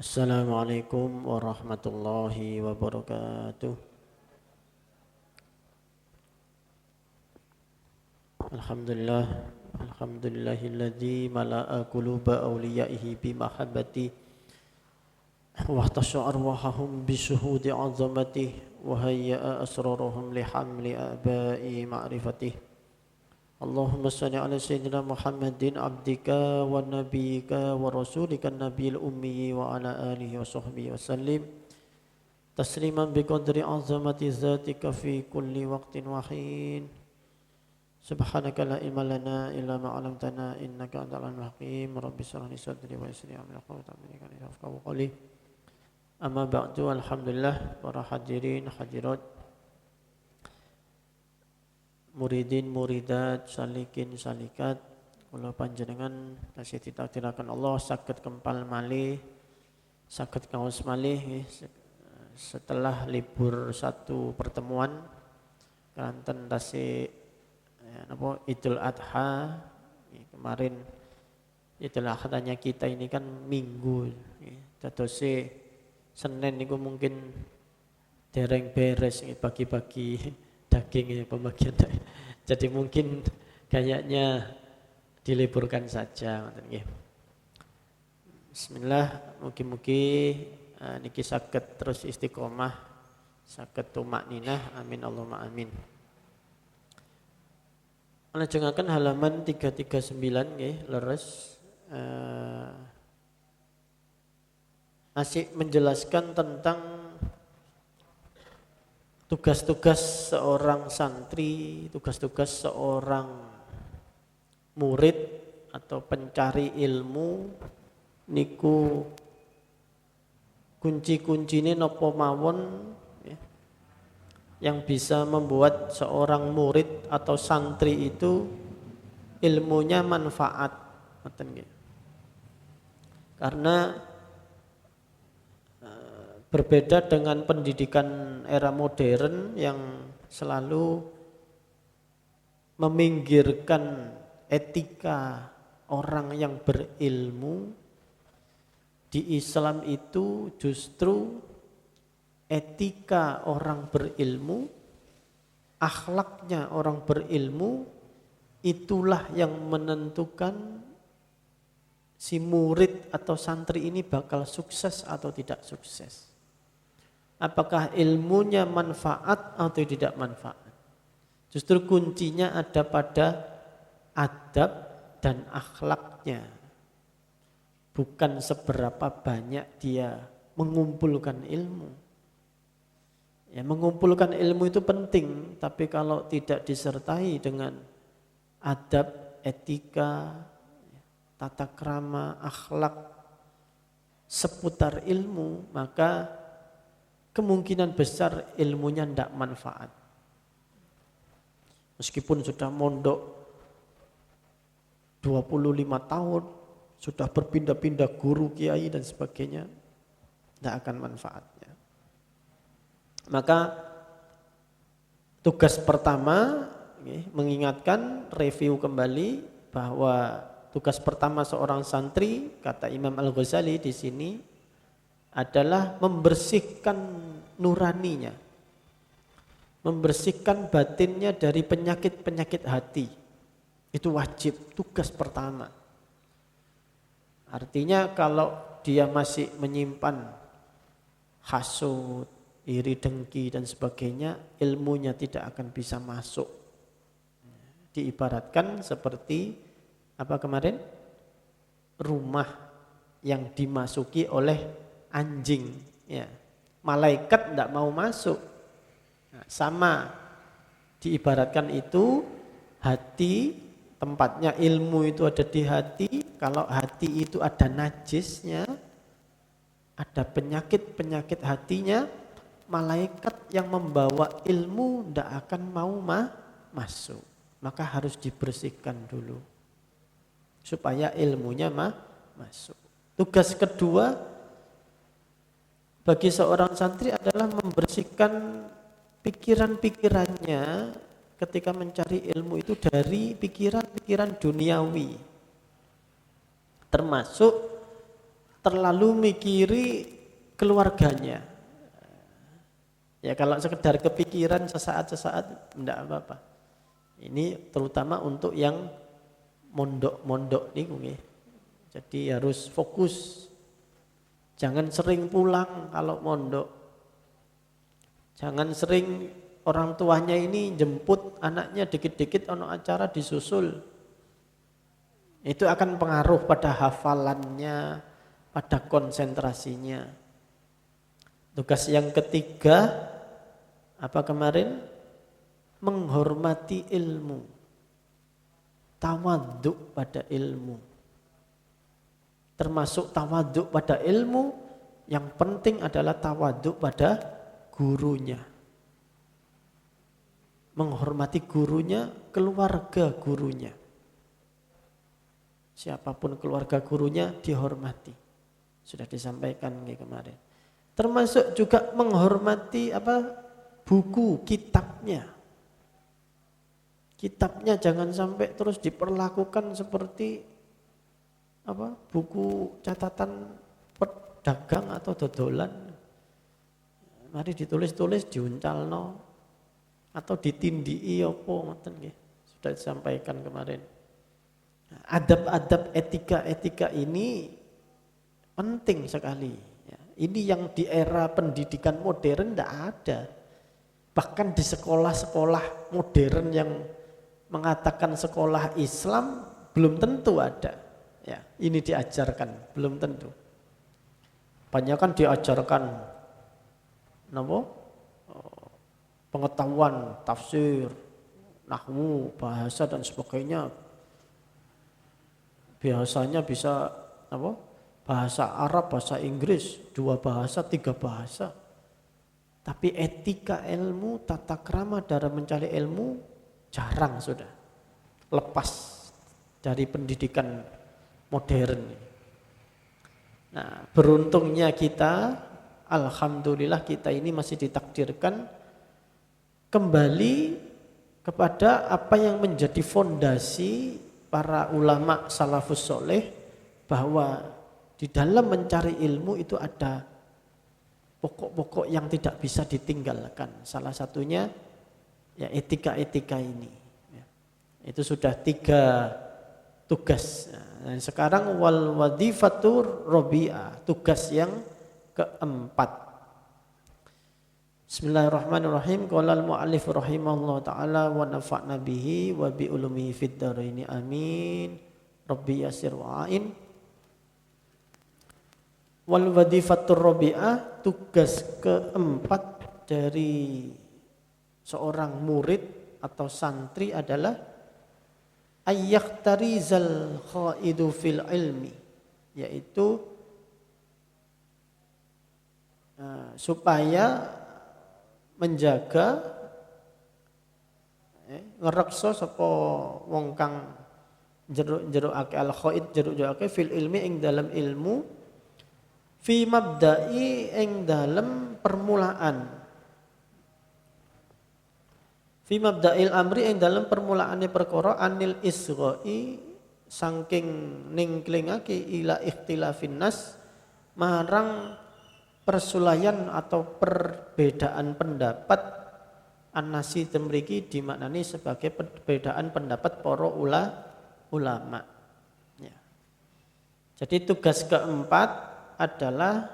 Assalamualaikum warahmatullahi wabarakatuh. Alhamdulillah, alhamdulillahilladzi mala'a quluba awliyaihi bimahabbati wa ihtasha arwahahum bisyuhudi 'azamatihi wa hayya'a asrarahum lihamli aba'i ma'rifatih. Allahumma salli ala sayyidina Muhammadin abdika wa nabiyyika wa rasulika nabiyil ummi wa ala alihi wa sahbihi wa sallim tasliman biqadri azamati zatika fi kulli waqtin wa hin. Subhanaka la ilma lana illa ma 'allamtana innaka antal alimul hakim. Rabbi shrah li sadri wa yassir li amri wahlul 'uqdatam qawli. Amma ba'du, alhamdulillah para hadirin hadirat, muridin muridat, salikin salikat, kula panjenengan tasih ditakdiraken Allah saged kempal malih, saged kaos malih setelah libur satu pertemuan kanten tasih Idul Adha. Kemarin Idul Adhanya kita ini kan Minggu, dadose Senin niku mungkin dereng beres bagi-bagi daging pembagian daging. Jadi mungkin kayaknya diliburkan saja. Bismillah, mugi-mugi niki saged terus istiqomah, saged tumakninah, amin Allahumma amin. Lajengaken halaman 339 nggih, leres asik menjelaskan tentang tugas-tugas seorang santri, tugas-tugas seorang murid atau pencari ilmu niku kunci-kuncine napa mawon ya, yang bisa membuat seorang murid atau santri itu ilmunya manfaat. Karena berbeda dengan pendidikan era modern yang selalu meminggirkan etika orang yang berilmu, di Islam itu justru etika orang berilmu, akhlaknya orang berilmu, itulah yang menentukan si murid atau santri ini bakal sukses atau tidak sukses. Apakah ilmunya manfaat atau tidak manfaat? Justru kuncinya ada pada adab dan akhlaknya. Bukan seberapa banyak dia mengumpulkan ilmu. Ya, mengumpulkan ilmu itu penting, tapi kalau tidak disertai dengan adab, etika, tata krama, akhlak seputar ilmu, maka kemungkinan besar ilmunya tidak manfaat. Meskipun sudah mondok 25 tahun, sudah berpindah-pindah guru, kiai dan sebagainya, tidak akan manfaatnya. Maka tugas pertama mengingatkan, review kembali bahwa tugas pertama seorang santri, kata Imam Al-Ghazali di sini, adalah membersihkan nuraninya, membersihkan batinnya dari penyakit-penyakit hati. Itu wajib, tugas pertama. Artinya kalau dia masih menyimpan hasud, iri dengki dan sebagainya, ilmunya tidak akan bisa masuk. Diibaratkan seperti apa kemarin? Rumah yang dimasuki oleh anjing, ya. Malaikat tidak mau masuk. Nah, sama diibaratkan itu hati, tempatnya ilmu itu ada di hati. Kalau hati itu ada najisnya, ada penyakit-penyakit hatinya, malaikat yang membawa ilmu tidak akan mau masuk. Maka harus dibersihkan dulu supaya ilmunya masuk. Tugas kedua bagi seorang santri adalah membersihkan pikiran-pikirannya ketika mencari ilmu itu dari pikiran-pikiran duniawi. Termasuk terlalu mikiri keluarganya. Ya kalau sekedar kepikiran sesaat-sesaat enggak apa-apa. Ini terutama untuk yang mondok-mondok niku nggih. Jadi harus fokus. Jangan sering pulang kalau mondok. Jangan sering orang tuanya ini jemput anaknya dikit-dikit ono acara disusul. Itu akan pengaruh pada hafalannya, pada konsentrasinya. Tugas yang ketiga apa kemarin? Menghormati ilmu. Tawaduk pada ilmu. Termasuk tawaduk pada ilmu, yang penting adalah tawaduk pada gurunya. Menghormati gurunya, keluarga gurunya. Siapapun keluarga gurunya dihormati. Sudah disampaikan kemarin. Termasuk juga menghormati buku, kitabnya. Kitabnya jangan sampai terus diperlakukan seperti buku catatan pedagang atau dodolan. Mari ditulis-tulis diuncalno atau ditindii apa ngoten nggih. Sudah disampaikan kemarin. Adab-adab etika-etika ini penting sekali. Ini yang di era pendidikan modern tidak ada. Bahkan di sekolah-sekolah modern yang mengatakan sekolah Islam belum tentu ada. Ya, ini diajarkan, belum tentu. Banyak kan diajarkan pengetahuan, tafsir, nahwu, bahasa dan sebagainya. Biasanya bisa bahasa Arab, bahasa Inggris, 2 bahasa, 3 bahasa. Tapi etika ilmu, tata krama dalam mencari ilmu jarang sudah. Lepas dari pendidikan modern. Nah, beruntungnya kita, alhamdulillah kita ini masih ditakdirkan kembali kepada apa yang menjadi fondasi para ulama salafus soleh, bahwa di dalam mencari ilmu itu ada pokok-pokok yang tidak bisa ditinggalkan. Salah satunya ya etika-etika ini. Ya. Itu sudah 3 tugas. Nah, sekarang wal wadhifatur rabi'ah, tugas yang keempat. Bismillahirrahmanirrahim. Qala al-mu'allif rahimahullah ta'ala wa nafa'na bihi wa bi ulumihi fid dharain amin. Rabbi yasir wa'in. Wal wadhifatur rabi'ah, tugas keempat dari seorang murid atau santri adalah ayyaktarizal khaidu fil ilmi, yaitu supaya menjaga ngerekso sapa wong kang jeruk-jerukake al khaid, jeruk-jerukake fil ilmi ing dalam ilmu, fi mabda'i ing dalam permulaan, fi mabda'il amri ing dalam permulaane perkara, anil isgha'i saking ningklingake ila ikhtilafin nas marang persulayan atau perbedaan pendapat, an-nasi temriki dimaknani sebagai perbedaan pendapat para ulama. Ya. Jadi tugas keempat adalah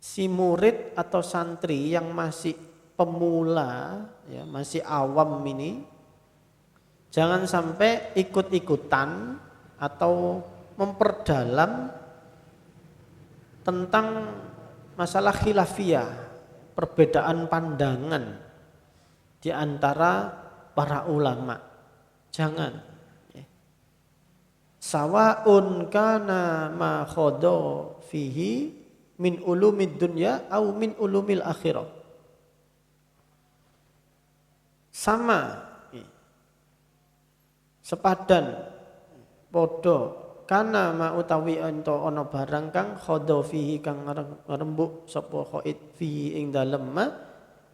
si murid atau santri yang masih pemula, ya, masih awam ini, jangan sampai ikut-ikutan atau memperdalam tentang masalah khilafiyah, perbedaan pandangan di antara para ulama. Jangan. Sawa'un kana ma khadha fihi min ulumid dunya au min ulumil akhirah. Sama, sepadan, podo, kana ma utawi ento ana barang kang khadha fihi kang ngrembug sapa khaid fihi ing dalem ma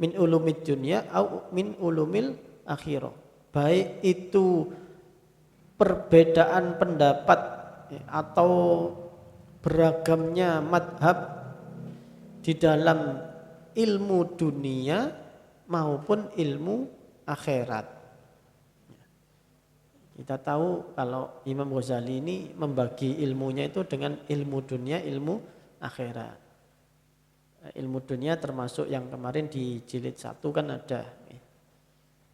min ulumid dunya au min ulumil akhirah. Baik itu perbedaan pendapat atau beragamnya madhab di dalam ilmu dunia maupun ilmu akhirat. Kita tahu kalau Imam Ghazali ini membagi ilmunya itu dengan ilmu dunia, ilmu akhirat. Ilmu dunia termasuk yang kemarin di jilid 1 kan ada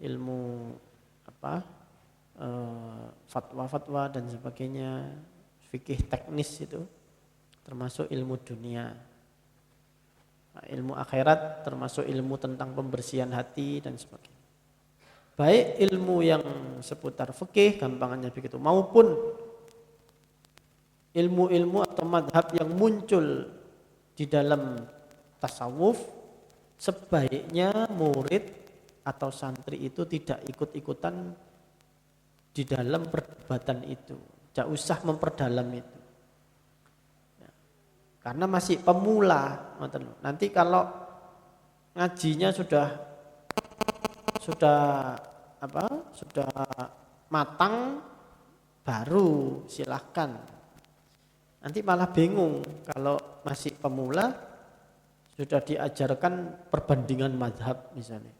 ilmu fatwa-fatwa dan sebagainya, fikih teknis itu termasuk ilmu dunia. Ilmu akhirat termasuk ilmu tentang pembersihan hati dan sebagainya. Baik ilmu yang seputar fikih, gampangannya begitu, maupun ilmu-ilmu atau madhab yang muncul di dalam tasawuf, sebaiknya murid atau santri itu tidak ikut-ikutan di dalam perdebatan itu. Tidak usah memperdalam itu. Karena masih pemula. Nanti kalau ngajinya sudah matang, baru silahkan. Nanti malah bingung kalau masih pemula sudah diajarkan perbandingan madhab misalnya.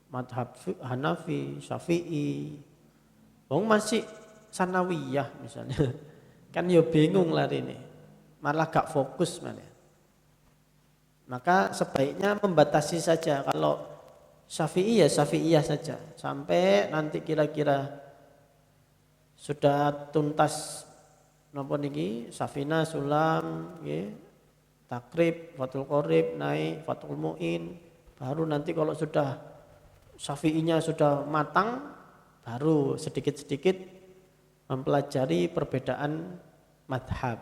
Madhab Hanafi, Syafi'i, masih sanawiyah misalnya. Kan ya bingung lah ini, malah gak fokus malah. Maka sebaiknya membatasi saja. Kalau Syafi'i ya Syafi'iyah saja, sampai nanti kira-kira sudah tuntas napa niki Safina, Sulam, Takrib, Fathul Qorib, naik Fathul Mu'in, baru nanti kalau sudah Syafi'inya sudah matang, baru sedikit-sedikit mempelajari perbedaan madhab,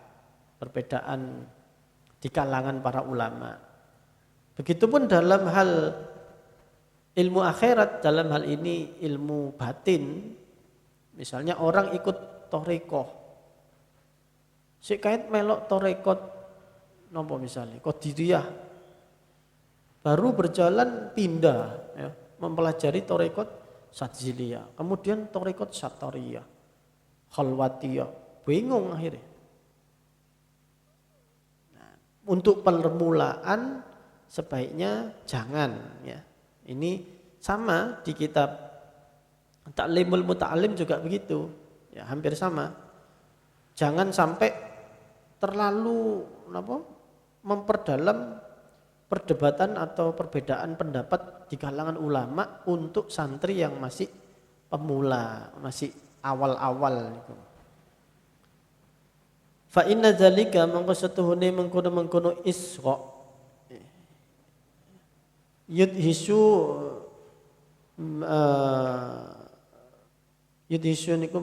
perbedaan di kalangan para ulama. Begitupun dalam hal ilmu akhirat, dalam hal ini ilmu batin, misalnya orang ikut thariqah, si kait melok thariqat nopo misalnya Qadiriyah, baru berjalan pindah ya, mempelajari thariqat Sadziliyah, kemudian thariqat Satariyah, Khalwatiyah, bingung akhirnya. Nah, untuk permulaan sebaiknya jangan ya. Ini sama di kitab Ta'limul Muta'alim juga begitu, ya hampir sama. Jangan sampai terlalu memperdalam perdebatan atau perbedaan pendapat di kalangan ulama untuk santri yang masih pemula, masih awal-awal gitu. Fa inna dzalika mangko setuhune mengkono isra yudhisu niku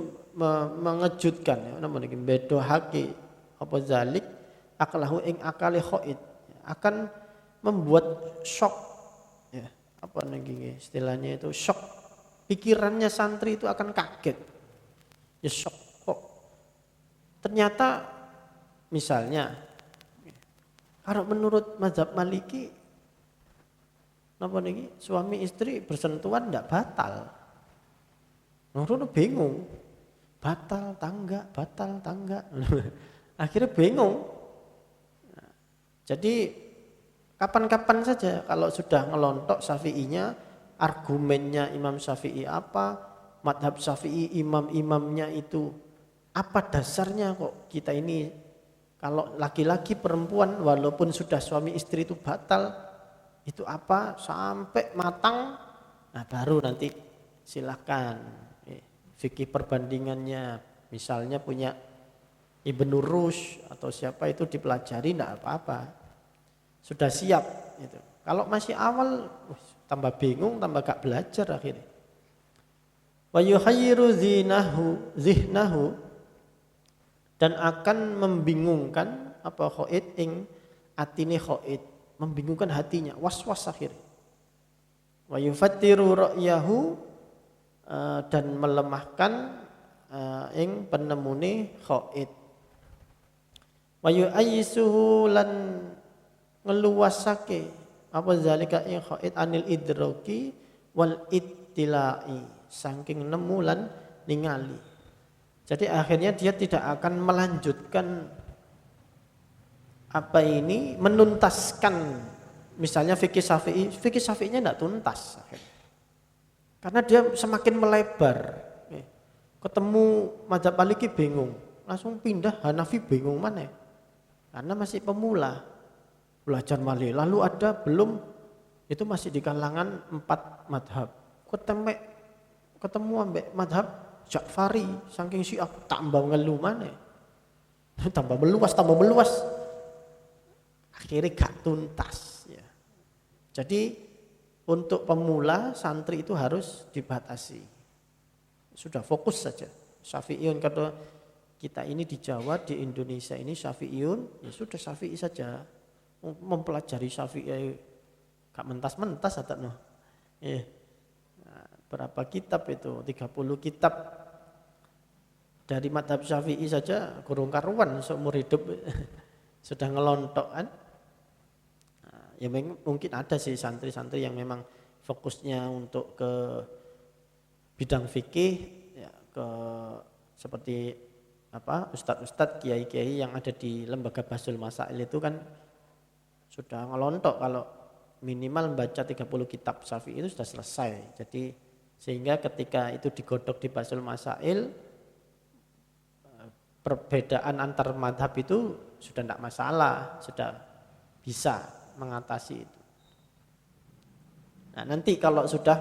mengejutkan ya, namanya bedohake apa zalik aklahu ing akale khaid, akan membuat shock ya, apa niki istilahnya itu shock, pikirannya santri itu akan kaget ya, shock kok ternyata misalnya kalau menurut mazhab Maliki apa niki suami istri bersentuhan tidak batal. Nurun bingung, batal tangga. Akhirnya bingung. Jadi kapan-kapan saja kalau sudah ngelontok Syafi'inya, argumennya Imam Syafi'i apa, madhab Syafi'i imam-imamnya itu apa dasarnya kok kita ini kalau laki-laki perempuan walaupun sudah suami istri itu batal. Itu apa sampai matang, nah baru nanti silahkan fikih perbandingannya, misalnya punya Ibnu Rushd atau siapa itu dipelajari, tidak apa-apa, sudah siap itu. Kalau masih awal tambah bingung, tambah gak belajar akhirnya. Wa yuhayyiru zihnahu, dan akan membingungkan apa khaid ing atine khaid, membingungkan hatinya, was-was akhirnya. Wa yufattiru ra'yahu, dan melemahkan ing penemune khaid. Wa yu'ayyisuhu, lan ngeluasake apa zalika ing khaid anil idraki wal ittilai, saking nemu lan ningali. Jadi akhirnya dia tidak akan melanjutkan menuntaskan misalnya fikih Syafi'inya tidak tuntas akhirnya. Karena dia semakin melebar. Ketemu mazhab Maliki bingung, langsung pindah Hanafi bingung mana? Karena masih pemula belajar Maliki. Lalu ada belum itu masih di kalangan 4 mazhab. Ketemu ambek mazhab Ja'fari, saking Syiah tambah ngeluh mana? tambah meluas. Akhirnya gak tuntas ya. Jadi untuk pemula santri itu harus dibatasi. Sudah fokus saja. Syafi'iyun kalau kita ini di Jawa, di Indonesia ini Syafi'iyun, ya sudah Syafi'i saja. Mempelajari Syafi'i gak mentas-mentas atau berapa kitab itu? 30 kitab dari madhab Syafi'i saja kurang karuan seumur hidup sudah ngelontok kan. Ya mungkin ada sih santri-santri yang memang fokusnya untuk ke bidang fikih ya, ke seperti ustadz-ustadz, kiai-kiai yang ada di lembaga Bahsul Masail itu kan sudah ngelontok kalau minimal membaca 30 kitab Syafi'i itu sudah selesai. Jadi sehingga ketika itu digodok di Bahsul Masail, perbedaan antar madhab itu sudah tidak masalah, sudah bisa mengatasi itu. Nah nanti kalau sudah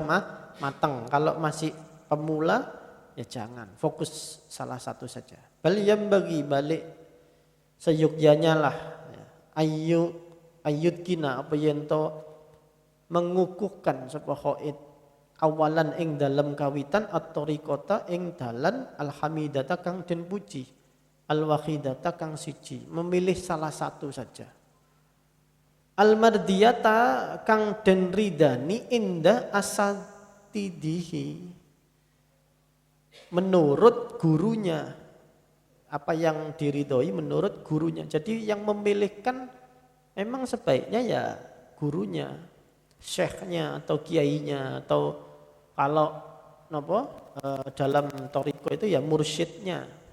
matang, kalau masih pemula ya jangan, fokus salah satu saja. Bal bagi balik seyugyanya lah ya. Ayud kina apa yento mengukuhkan sebuah khaid awalan ing dalam kawitan at-tariqata ing dalan alhamidata kang den puji al-wahidata kang siji, memilih salah satu saja. Al-mardiyata kang den ridani inda asatidihi, menurut gurunya, apa yang diridhoi menurut gurunya. Jadi yang memilihkan memang sebaiknya ya gurunya, syekhnya atau kiainya, atau kalau dalam thariqah itu ya mursyidnya.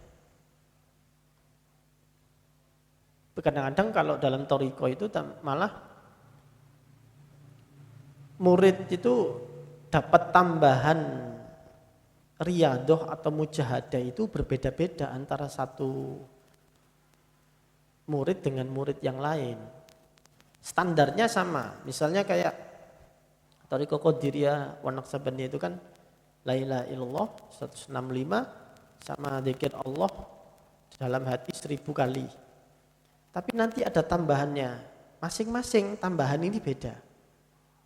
Kadang-kadang kalau dalam thariqah itu malah murid itu dapat tambahan riyadoh atau mujahadah itu berbeda-beda antara satu murid dengan murid yang lain. Standarnya sama, misalnya kayak thariqah Qadiriyah wa Naqsabandiyah itu kan la ilaha illallah 165 sama zikir Allah dalam hati 1000 kali. Tapi nanti ada tambahannya, masing-masing tambahan ini beda.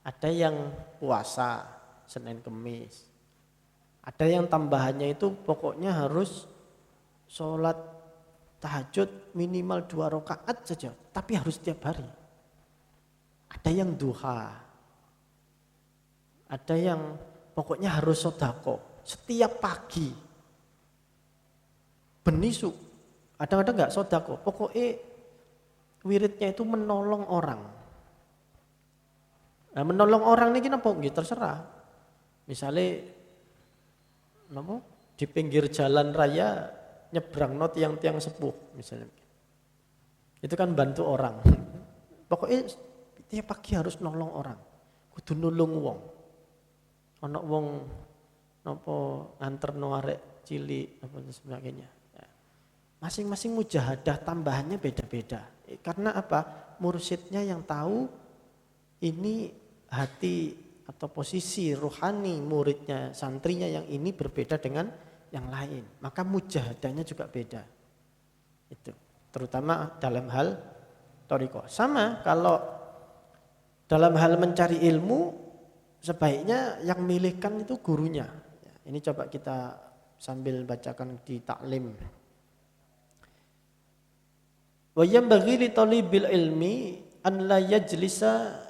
Ada yang puasa Senin Kemis, ada yang tambahannya itu pokoknya harus sholat tahajud minimal 2 rakaat saja, tapi harus setiap hari. Ada yang duha, ada yang pokoknya harus sodako setiap pagi. Benisu, kadang-kadang enggak sodako, pokoknya wiridnya itu menolong orang. Nah, menolong orang ini kenapa? Terserah. Misalnya di pinggir jalan raya nyebrang tiang-tiang sepuh misalnya. Itu kan bantu orang. Pokoknya tiap pagi harus nolong orang. Kudu nulung wong. Ana wong napa nganterno arek cilik apa sebagainya. Masing-masing mujahadah tambahannya beda-beda. Karena apa? Mursyidnya yang tahu ini hati atau posisi rohani muridnya, santrinya yang ini berbeda dengan yang lain. Maka mujahadahnya juga beda. Itu terutama dalam hal thariqah. Sama kalau dalam hal mencari ilmu, sebaiknya yang milihkan itu gurunya. Ini coba kita sambil bacakan di taklim. Wa yanbaghi li talibil ilmi an la yajlisa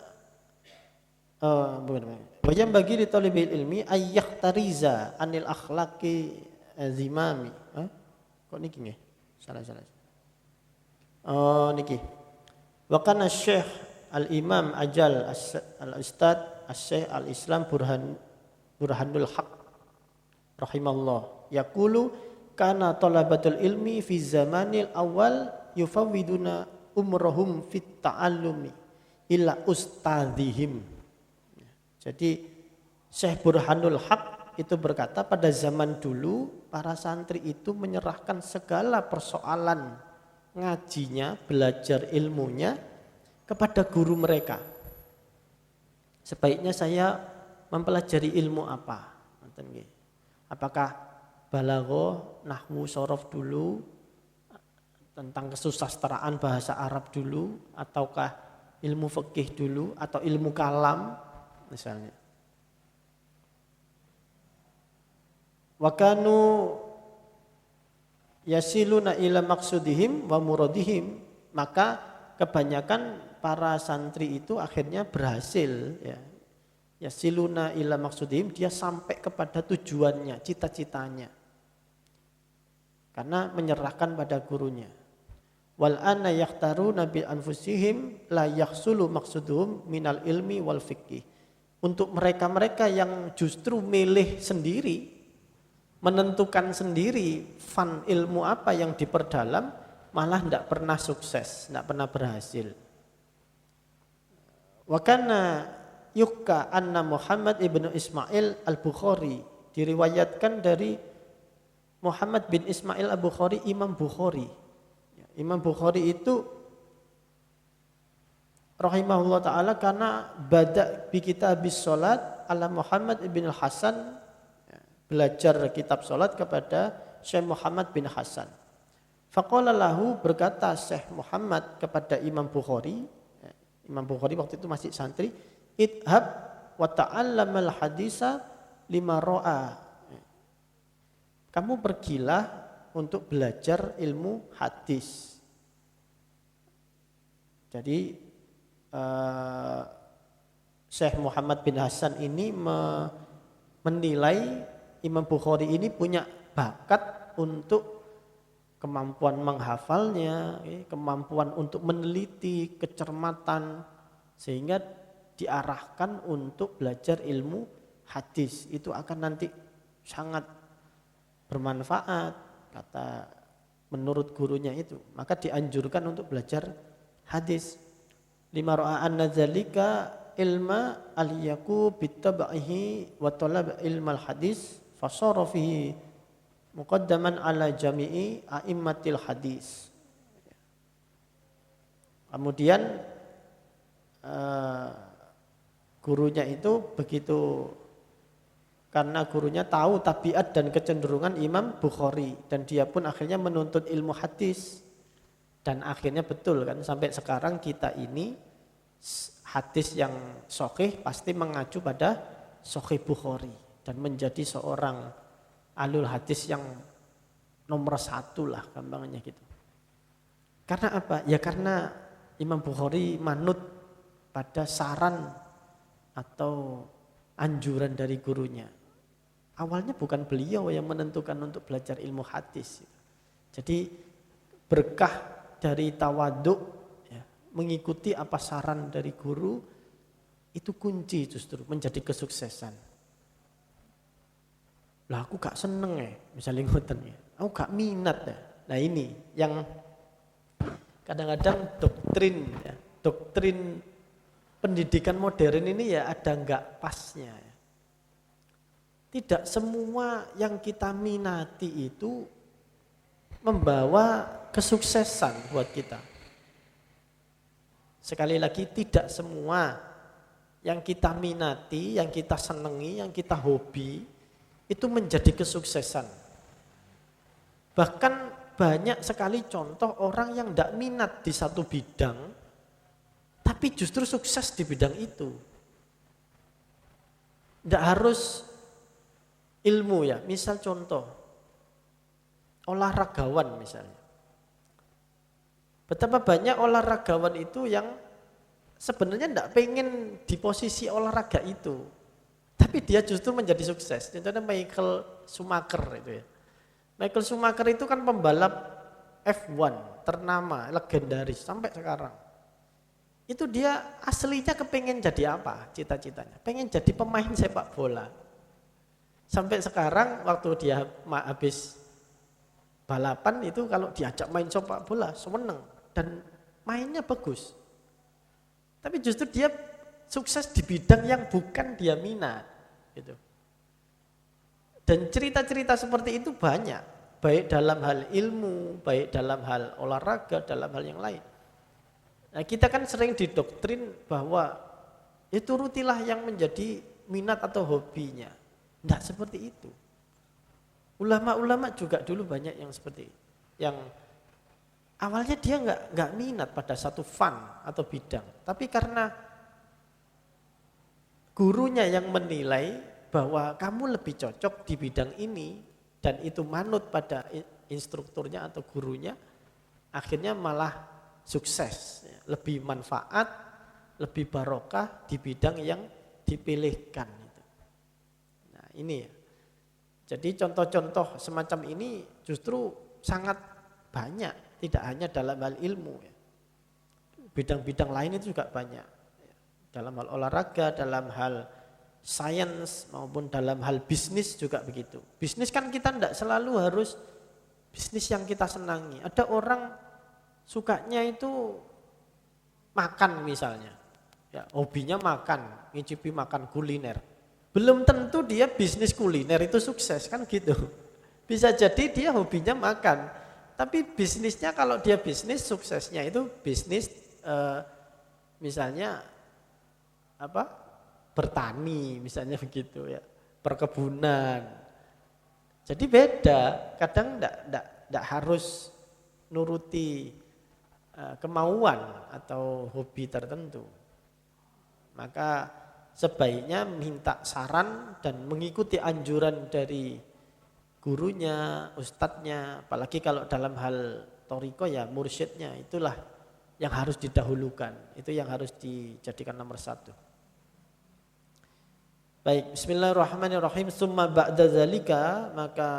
wa yanbaghi li talibil ilmi ay yahtariza anil akhlaqi zimami. Kok niki nggih? Salah. Oh niki. Wa kana Syekh Al-Imam Ajal Al-Ustad Syekh Al-Islam Burhanul Haq rahimallah yaqulu kana talabatul ilmi fi zamanil awal yufawwiduna umrahum fit ta'allumi ila ustadzihim. Jadi Syekh Burhanul Haq itu berkata pada zaman dulu para santri itu menyerahkan segala persoalan ngajinya, belajar ilmunya kepada guru mereka. Sebaiknya saya mempelajari ilmu apa? Apakah balaghah, nahwu, shorof dulu, tentang kesusastraan bahasa Arab dulu, ataukah ilmu fikih dulu, atau ilmu kalam misalnya. Wa kanu yasiluna ila maksudihim wa muradihim, maka kebanyakan para santri itu akhirnya berhasil ya. Yasiluna ila maksudihim, dia sampai kepada tujuannya, cita-citanya. Karena menyerahkan pada gurunya. Wal anna yakhtaruna bi anfusihim la yahsulu maqsuduhum minal ilmi wal fiqih. Untuk mereka-mereka yang justru milih sendiri, menentukan sendiri fan ilmu apa yang diperdalam, malah tidak pernah sukses, tidak pernah berhasil. Wa kana yukka anna Muhammad ibnu Ismail al-Bukhari, diriwayatkan dari Muhammad bin Ismail al-Bukhari, Imam Bukhari. Imam Bukhari itu rahimahullah ta'ala karena bada' bi kitabis sholat ala Muhammad ibn Hasan, belajar kitab sholat kepada Syekh Muhammad bin Hasan. Faqala lahu, berkata Syekh Muhammad kepada Imam Bukhari, Imam Bukhari waktu itu masih santri, idhab wa ta'allamal hadisa lima ro'a. Kamu pergilah untuk belajar ilmu hadis. Jadi Syekh Muhammad bin Hasan ini menilai Imam Bukhari ini punya bakat untuk kemampuan menghafalnya, kemampuan untuk meneliti, kecermatan, sehingga diarahkan untuk belajar ilmu hadis. Itu akan nanti sangat bermanfaat, kata menurut gurunya itu. Maka dianjurkan untuk belajar hadis. Lima ra'an nazalika ilma aliyaku bitabaihi wa talab ilmal hadis fasara fihi muqaddaman ala jami'i a'immatil hadis. Kemudian gurunya itu begitu, karena gurunya tahu tabiat dan kecenderungan Imam Bukhari, dan dia pun akhirnya menuntut ilmu hadis. Dan akhirnya betul kan, sampai sekarang kita ini hadis yang sahih pasti mengacu pada Sahih Bukhari dan menjadi seorang alul hadis yang nomor 1 lah gampangnya gitu. Karena apa? Ya karena Imam Bukhari manut pada saran atau anjuran dari gurunya. Awalnya bukan beliau yang menentukan untuk belajar ilmu hadis. Jadi berkah dari tawaduk, ya, mengikuti apa saran dari guru, itu kunci justru menjadi kesuksesan. Lah aku gak seneng ya, misalnya ngoten ya, aku gak minat ya. Nah ini yang kadang-kadang doktrin pendidikan modern ini ya ada gak pasnya ya. Tidak semua yang kita minati itu membawa kesuksesan buat kita. Sekali lagi, tidak semua yang kita minati, yang kita senangi, yang kita hobi itu menjadi kesuksesan. Bahkan banyak sekali contoh orang yang tidak minat di satu bidang, tapi justru sukses di bidang itu. Tidak harus ilmu ya, misal contoh olahragawan misalnya. Betapa banyak olahragawan itu yang sebenarnya tidak pengen di posisi olahraga itu, tapi dia justru menjadi sukses. Contohnya Michael Schumacher itu ya. Michael Schumacher itu kan pembalap F1 ternama, legendaris sampai sekarang. Itu dia aslinya kepengen jadi apa cita-citanya? Pengen jadi pemain sepak bola. Sampai sekarang waktu dia habis balapan itu kalau diajak main sepak bola seneng dan mainnya bagus. Tapi justru dia sukses di bidang yang bukan dia minat gitu. Dan cerita-cerita seperti itu banyak, baik dalam hal ilmu, baik dalam hal olahraga, dalam hal yang lain. Nah, kita kan sering didoktrin bahwa itu turutilah yang menjadi minat atau hobinya. Tidak seperti itu. Ulama-ulama juga dulu banyak yang seperti itu. Yang awalnya dia nggak minat pada satu fun atau bidang, tapi karena gurunya yang menilai bahwa kamu lebih cocok di bidang ini dan itu manut pada instrukturnya atau gurunya, akhirnya malah sukses, lebih manfaat, lebih barokah di bidang yang dipilihkan. Nah ini ya. Jadi contoh-contoh semacam ini justru sangat banyak, tidak hanya dalam hal ilmu. Bidang-bidang lain itu juga banyak. Dalam hal olahraga, dalam hal sains maupun dalam hal bisnis juga begitu. Bisnis kan kita tidak selalu harus bisnis yang kita senangi. Ada orang sukanya itu makan misalnya. Ya, hobinya makan, ngicipi makan kuliner. Belum tentu dia bisnis kuliner itu sukses kan gitu. Bisa jadi dia hobinya makan, tapi bisnisnya kalau dia bisnis suksesnya itu bisnis misalnya apa? Bertani misalnya begitu ya, perkebunan. Jadi beda, kadang enggak harus nuruti kemauan atau hobi tertentu. Maka sebaiknya minta saran dan mengikuti anjuran dari gurunya, ustadznya, apalagi kalau dalam hal thariqah ya mursyidnya, itulah yang harus didahulukan, itu yang harus dijadikan nomor satu. Baik, bismillahirrahmanirrahim. Summa ba'da zalika, maka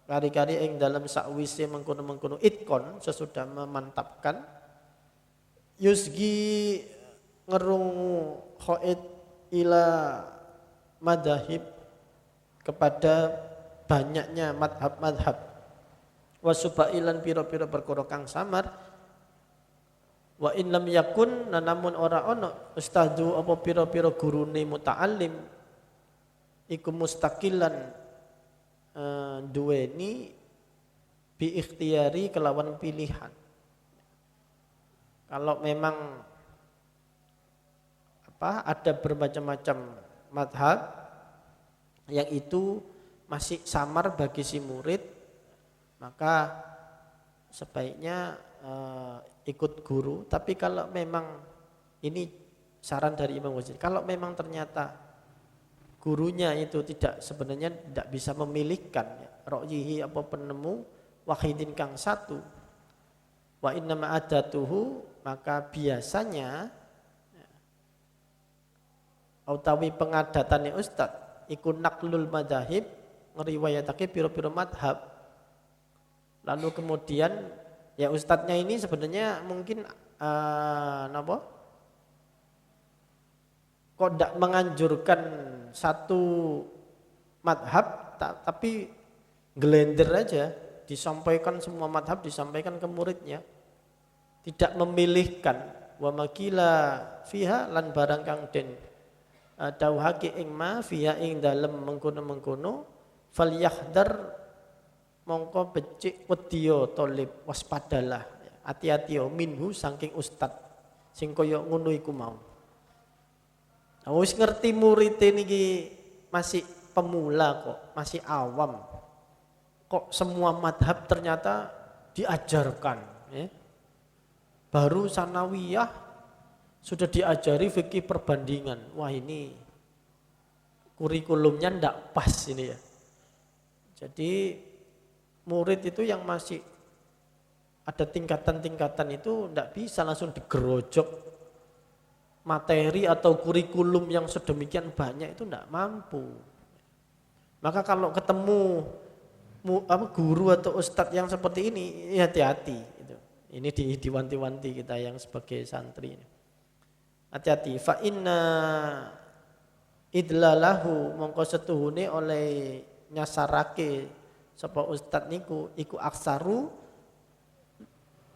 kari-kari yang dalam sakwise mengkono-mengkono itkon, sesudah memantapkan, yusgi ngerungu khoid ila madhahib, kepada banyaknya madhab-madhab, wasubailan piro-piro perkara kang samar, wa in lam yakun, namun ora ono ustadu apa piro-piro gurune muta'allim iku mustaqilan duweni bi ikhtiyari kelawan pilihan. Kalau memang ada bermacam-macam madhab yang itu masih samar bagi si murid, maka sebaiknya ikut guru. Tapi kalau memang ini saran dari Imam Ghazali, kalau memang ternyata gurunya itu sebenarnya tidak bisa memilihkan ra'yihi apa penemu wahidin kang satu, wa innama adatuhu, maka biasanya utawi pengadatannya ustad iku naklul madhahib, ngeriwayatake piro-piro madhab. Lalu kemudian ya ustadznya ini sebenarnya mungkin kok tidak menganjurkan satu madhab, tapi gelender aja, disampaikan semua madhab, disampaikan ke muridnya, tidak memilihkan. Wa makila fiha, lan barang kang den dawuhake ing ma fiha ing dalem mengkono-mengkono, falyahdar mongko becik wedya tolib, waspadalah, hati-hati minhu saking ustad sing kaya ngono iku mau. Wis ngerti murid niki masih pemula kok, masih awam. Kok semua madhab ternyata diajarkan, ya. Baru sanawiyah sudah diajari fikih perbandingan. Wah, ini kurikulumnya ndak pas ini ya. Jadi murid itu yang masih ada tingkatan-tingkatan itu ndak bisa langsung digerojok materi atau kurikulum yang sedemikian banyak, itu ndak mampu. Maka kalau ketemu guru atau ustadz yang seperti ini, hati-hati. Ini diwanti-wanti kita yang sebagai santri. Hati-hati. Fa inna idlalahu, mongko setuhune oleh nyasarake sapa ustad niku iku aksaru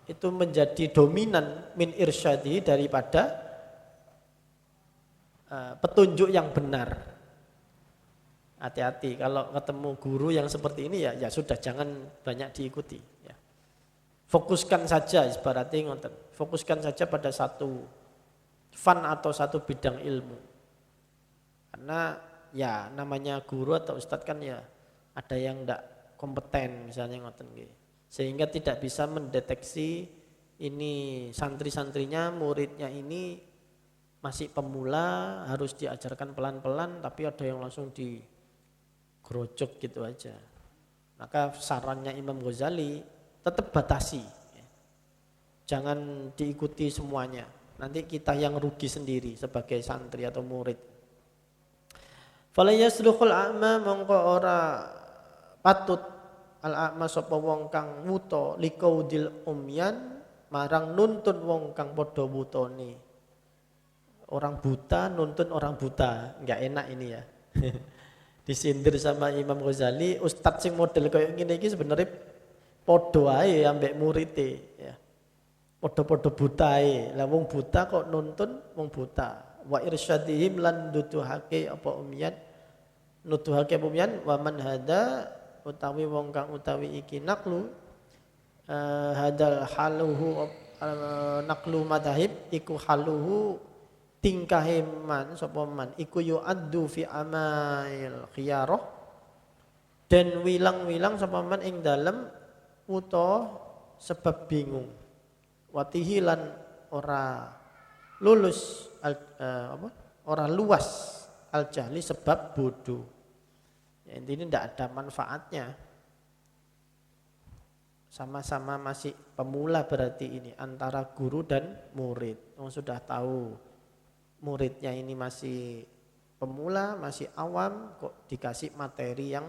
itu menjadi dominan min irsyadi daripada petunjuk yang benar. Hati-hati kalau ketemu guru yang seperti ini ya sudah jangan banyak diikuti ya. Fokuskan saja ibaratnya ngoten. Fokuskan saja pada satu fan atau satu bidang ilmu. Karena ya namanya guru atau ustadz kan ya ada yang enggak kompeten misalnya ngoten nggih. Sehingga tidak bisa mendeteksi ini santri-santrinya, muridnya ini masih pemula, harus diajarkan pelan-pelan tapi ada yang langsung digerojok gitu aja. Maka sarannya Imam Ghazali tetap batasi. Jangan diikuti semuanya. Nanti kita yang rugi sendiri sebagai santri atau murid. Fala yasluhul a'ma mongko ora patut al-a'ma sapa wong kang wuta liqaudil umyan marang nuntun wong kang padha wutane. Orang buta nuntun orang buta, enggak enak ini ya. Disindir sama Imam Ghazali, ustadz sing model kayak gini iki sebenarnya padha ae ambek murite ya. Padha-padha buta ae. Lah wong buta kok nuntun wong buta. Wa irsyadihim lan nuduhake apa umyan. Nuduhake umyan wa man hada utawi wong kang utawi iki naklu hadal haluhu naklu madhahib iku haluhu tingkahe man sapa man iku yu'addu fi amail khiyarah dan wilang-wilang sapa man ing dalem uta sebab bingung watihi lan ora lulus ora luas al jahli sebab bodoh ya, intinya tidak ada manfaatnya sama-sama masih pemula berarti ini antara guru dan murid yang sudah tahu muridnya ini masih pemula masih awam kok dikasih materi yang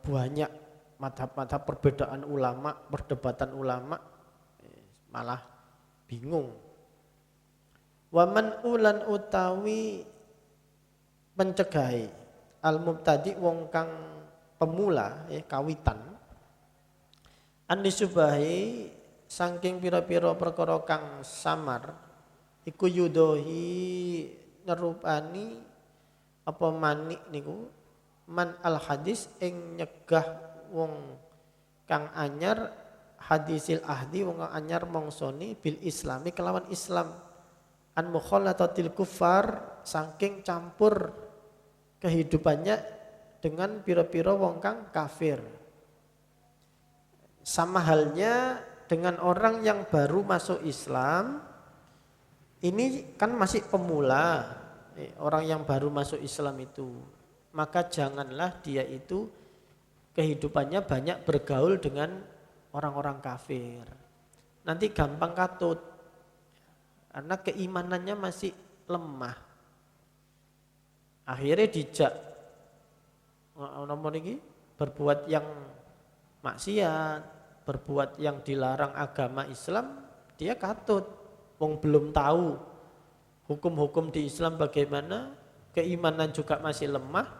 banyak madhab-madhab perbedaan ulama perdebatan ulama malah bingung. Waman ulan utawi pencegahi al-mubtadi wong kang pemula kawitan anisubahi saking pira-pira perkara kang samar iku yudohi nerupani apa manik niku man al hadis ing nyegah wong kang anyar hadisil ahdi wong kang anyar mongsoni bil islami kelawan Islam an mukhalatatil kufar saking campur kehidupannya dengan pira-pira wong kang kafir. Sama halnya dengan orang yang baru masuk Islam, ini kan masih pemula, orang yang baru masuk Islam itu. Maka janganlah dia itu kehidupannya banyak bergaul dengan orang-orang kafir. Nanti gampang katut, karena keimanannya masih lemah. Akhirnya dijak nomor ini berbuat yang maksiat, berbuat yang dilarang agama Islam, dia katut. Wong belum tahu hukum-hukum di Islam bagaimana, keimanan juga masih lemah,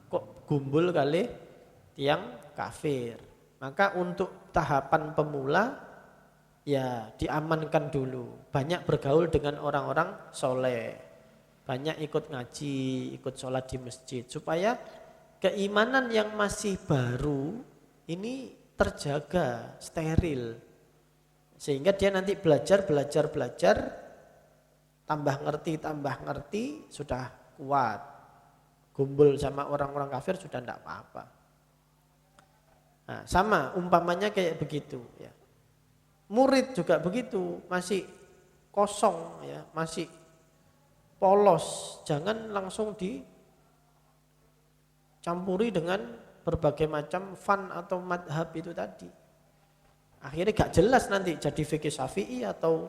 kok gumbul kali tiang kafir. Maka untuk tahapan pemula ya diamankan dulu. Banyak bergaul dengan orang-orang soleh, banyak ikut ngaji, ikut sholat di masjid supaya keimanan yang masih baru ini terjaga, steril. Sehingga dia nanti belajar, tambah ngerti, sudah kuat. Gumbul sama orang-orang kafir sudah tidak apa-apa. Nah, sama umpamanya kayak begitu. Ya. Murid juga begitu, masih kosong, ya, masih polos. Jangan langsung dicampuri dengan berbagai macam fan atau madhab itu tadi. Akhirnya gak jelas nanti jadi fikih Syafi'i atau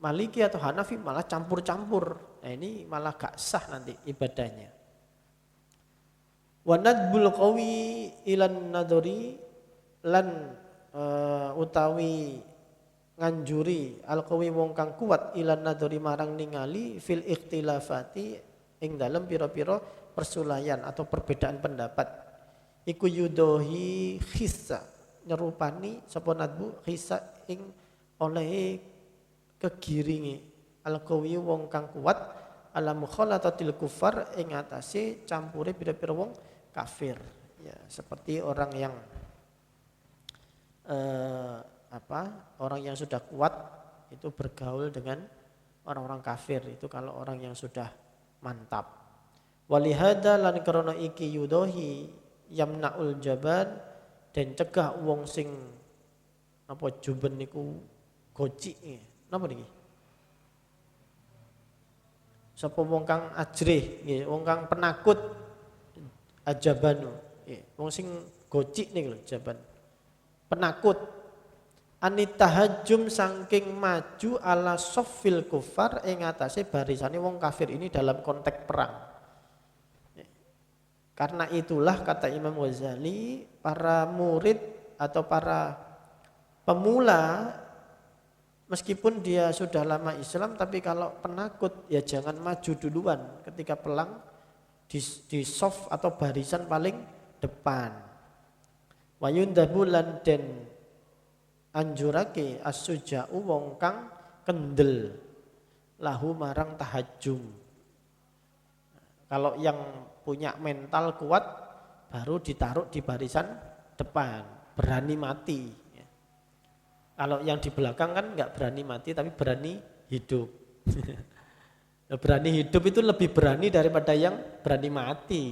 Maliki atau Hanafi malah campur-campur. Nah ini malah gak sah nanti ibadahnya. Wa nadbul qawi ilan nadori lan utawi nganjuri al-qawi wong kang kuat ilan nadori marang ningali fil ikhtilafati ing dalem pira-pira persulayan atau perbedaan pendapat iku yudohi khissa nyerupani sapa nadbu khissa ing oleh kegiringi al-qawi wong kang kuat ala mukhalatatil kufar ing atase campure pira-pira wong kafir ya seperti orang yang orang yang sudah kuat itu bergaul dengan orang-orang kafir itu kalau orang yang sudah mantap walihada lan krana iki yudohi yamnaul jaban dan cegah wong sing apa juben niku goci napa niki sapa wong kang ajrih nggih wong kang penakut ajabanu nggih wong sing goci niku lho jaban penakut anitahajum saking maju ala soffil kufar ing atase barisane wong kafir ini dalam konteks perang. Karena itulah kata Imam Ghazali para murid atau para pemula meskipun dia sudah lama Islam tapi kalau penakut ya jangan maju duluan ketika perang di soft atau barisan paling depan. Wayundabu lan den anjurake as-suja'u wong kang kendel lahu marang tahajjum. Kalau yang punya mental kuat baru ditaruh di barisan depan, berani mati. Kalau yang di belakang kan enggak berani mati tapi berani hidup. Berani hidup itu lebih berani daripada yang berani mati.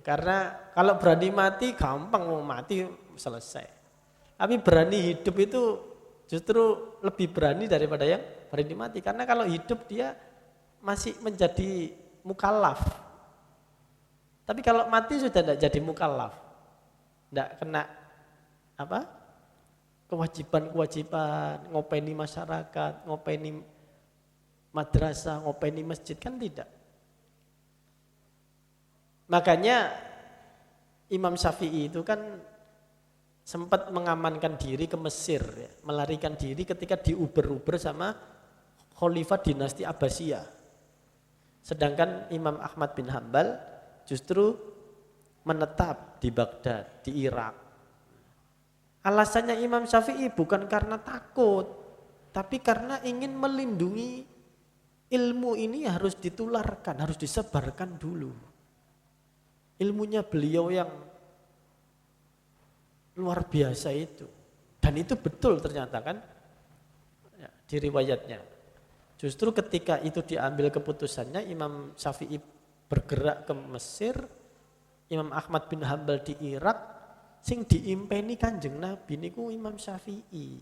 Karena kalau berani mati gampang mau mati selesai. Tapi berani hidup itu justru lebih berani daripada yang berani mati. Karena kalau hidup dia masih menjadi mukallaf. Tapi kalau mati sudah tidak jadi mukallaf. Tidak kena kewajiban-kewajiban, ngopeni masyarakat, ngopeni madrasah, ngopeni masjid kan tidak. Makanya Imam Syafi'i itu kan sempat mengamankan diri ke Mesir, ya, melarikan diri ketika diuber-uber sama Khalifah dinasti Abbasiyah. Sedangkan Imam Ahmad bin Hambal justru menetap di Baghdad, di Irak. Alasannya Imam Syafi'i bukan karena takut, tapi karena ingin melindungi ilmu ini harus ditularkan, harus disebarkan dulu. Ilmunya beliau yang luar biasa itu. Dan itu betul ternyata kan ya, di riwayatnya. Justru ketika itu diambil keputusannya Imam Syafi'i bergerak ke Mesir, Imam Ahmad bin Hambal di Irak, sing diimpeni Kanjeng Nabi niku Imam Syafi'i.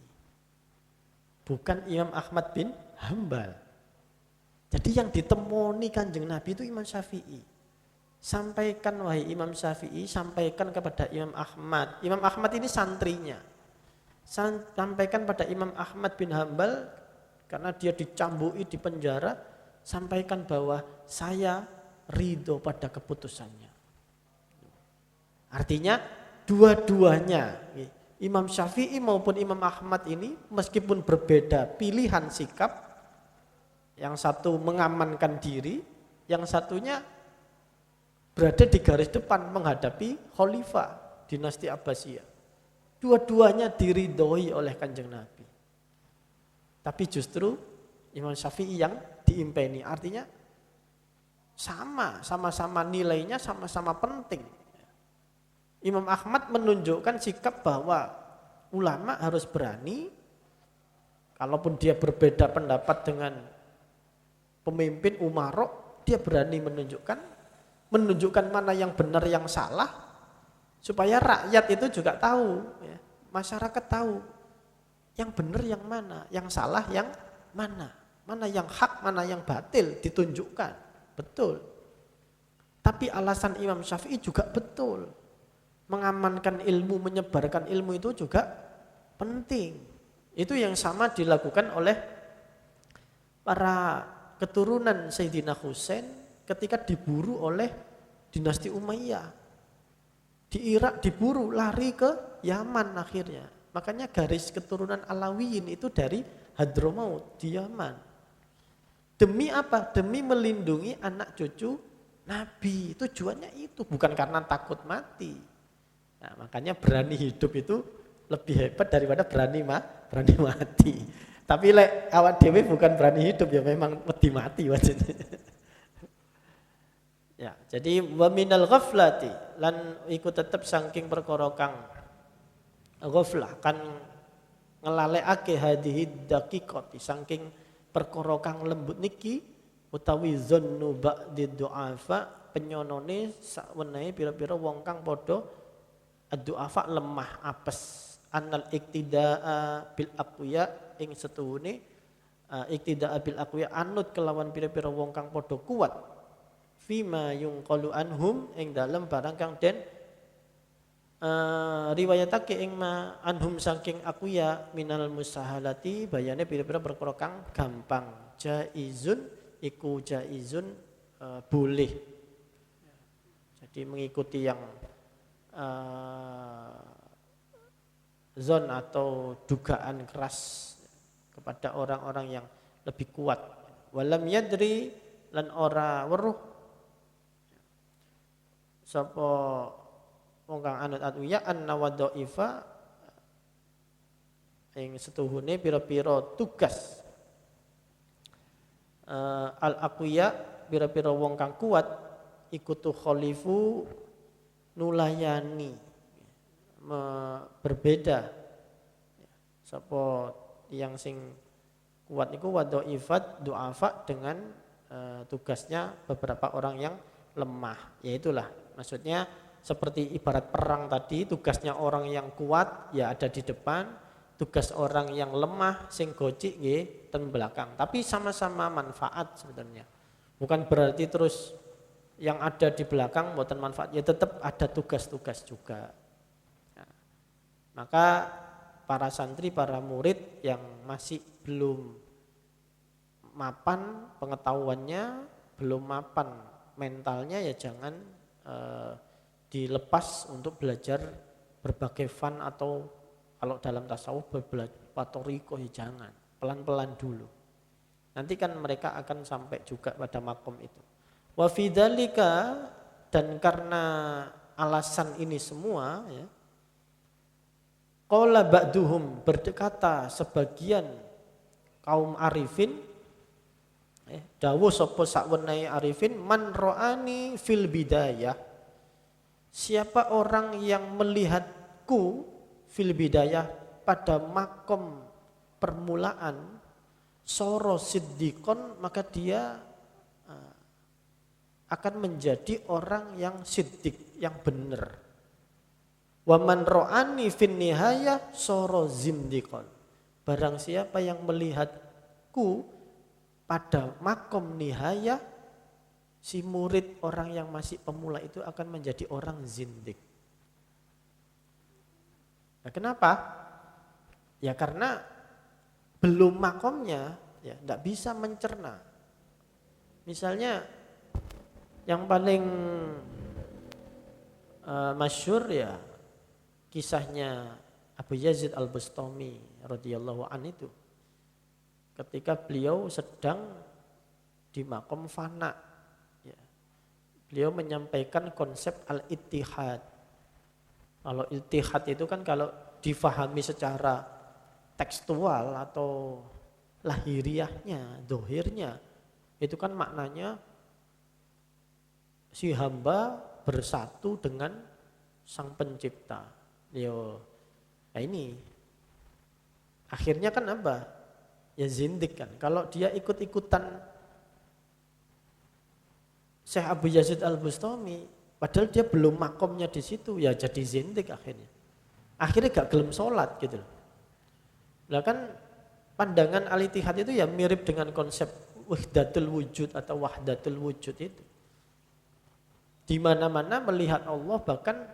Bukan Imam Ahmad bin Hambal. Jadi yang ditemoni Kanjeng Nabi itu Imam Syafi'i. Sampaikan wahai Imam Syafi'i, sampaikan kepada Imam Ahmad. Imam Ahmad ini santrinya. Sampaikan pada Imam Ahmad bin Hambal karena dia dicambui di penjara, sampaikan bahwa saya ridho pada keputusannya. Artinya dua-duanya, Imam Syafi'i maupun Imam Ahmad ini meskipun berbeda pilihan sikap, yang satu mengamankan diri, yang satunya berada di garis depan menghadapi Khalifah dinasti Abbasiyah. Dua-duanya diridhoi oleh Kanjeng Nabi. Tapi justru Imam Syafi'i yang diimpeni. Artinya sama-sama nilainya sama-sama penting. Imam Ahmad menunjukkan sikap bahwa ulama harus berani, kalaupun dia berbeda pendapat dengan pemimpin umarok, dia berani menunjukkan mana yang benar yang salah, supaya rakyat itu juga tahu, ya, masyarakat tahu yang benar yang mana, yang salah yang mana yang hak, mana yang batil, ditunjukkan, betul. Tapi alasan Imam Syafi'i juga betul, mengamankan ilmu, menyebarkan ilmu itu juga penting. Itu yang sama dilakukan oleh para keturunan Sayyidina Husain ketika diburu oleh dinasti Umayyah. Di Irak diburu, lari ke Yaman akhirnya. Makanya garis keturunan Alawiyin itu dari Hadramaut di Yaman. Demi apa? Demi melindungi anak cucu Nabi. Tujuannya itu bukan karena takut mati. Nah, makanya berani hidup itu lebih hebat daripada berani mati. Tapi awak dewe bukan berani hidup ya memang mati wajibnya. Ya, jadi wa minal ghaflati lan iku tetep saking perkara kang ghaflah kan ngelalekake hadhihi daqiqati saking perkara kang lembut niki utawi zannu ba'di du'afa penyonone sakwenehe pira-pira wong kang padha ad-du'afa lemah apes annal iktidaa bil aqwiya ing setuhune iktidaa bil aqwiya anut kelawan pira-pira wong kang padha kuat fima yungqalu anhum ing dalem barang kang den riwayatake ing ma anhum saking aqwiya minal musahalati bayane pira-pira perkara kang gampang jaizun iku jaizun boleh jadi mengikuti yang zon atau dugaan keras kepada orang-orang yang lebih kuat walam yadri lan ora weruh sapa wong kang anut atuya anna wadhaifa ing setuhune pira-pira tugas al aqwiya pira-pira wong kang kuat ikutu khalifu nulayani berbeda sapa yang sing kuat niku wadhaifat du'afa dengan tugasnya beberapa orang yang lemah yaitulah maksudnya seperti ibarat perang tadi tugasnya orang yang kuat ya ada di depan tugas orang yang lemah sing gocik nggih ten belakang tapi sama-sama manfaat sebenarnya bukan berarti terus yang ada di belakang mboten manfaat ya tetap ada tugas-tugas juga nah, maka para santri para murid yang masih belum mapan pengetahuannya belum mapan mentalnya ya jangan dilepas untuk belajar berbagai fun atau kalau dalam tasawuf patoriko ya jangan pelan-pelan dulu nanti kan mereka akan sampai juga pada makom itu wa fidzalika dan karena alasan ini semua ya qala ba'duhum berkata sebagian kaum arifin dawuh sapa sakwenehe arifin man ro'ani fil bidayah siapa orang yang melihatku fil bidayah pada makom permulaan soro siddiqon maka dia akan menjadi orang yang siddiq yang benar wa man ro'ani fin nihayah soro zindiqon barang siapa yang melihatku pada makom nihayah si murid orang yang masih pemula itu akan menjadi orang zindik. Nah, kenapa? Ya karena belum makomnya, ya tidak bisa mencerna. Misalnya yang paling masyhur ya kisahnya Abu Yazid Al-Bustami radhiyallahu an itu. Ketika beliau sedang di makom fana. Beliau menyampaikan konsep al-ittihad. Kalau ittihad itu kan kalau difahami secara tekstual atau lahiriahnya, dohirnya, itu kan maknanya si hamba bersatu dengan sang pencipta. Nah ini akhirnya kan apa? Ya zindik kan. Kalau dia ikut-ikutan Syekh Abu Yazid Al-Bustami, padahal dia belum makomnya di situ, ya jadi zindik akhirnya. Akhirnya gak gelem sholat gitu loh. Nah kan pandangan al-ittihad itu ya mirip dengan konsep wahdatul wujud atau wahdatul wujud itu. Di mana-mana melihat Allah bahkan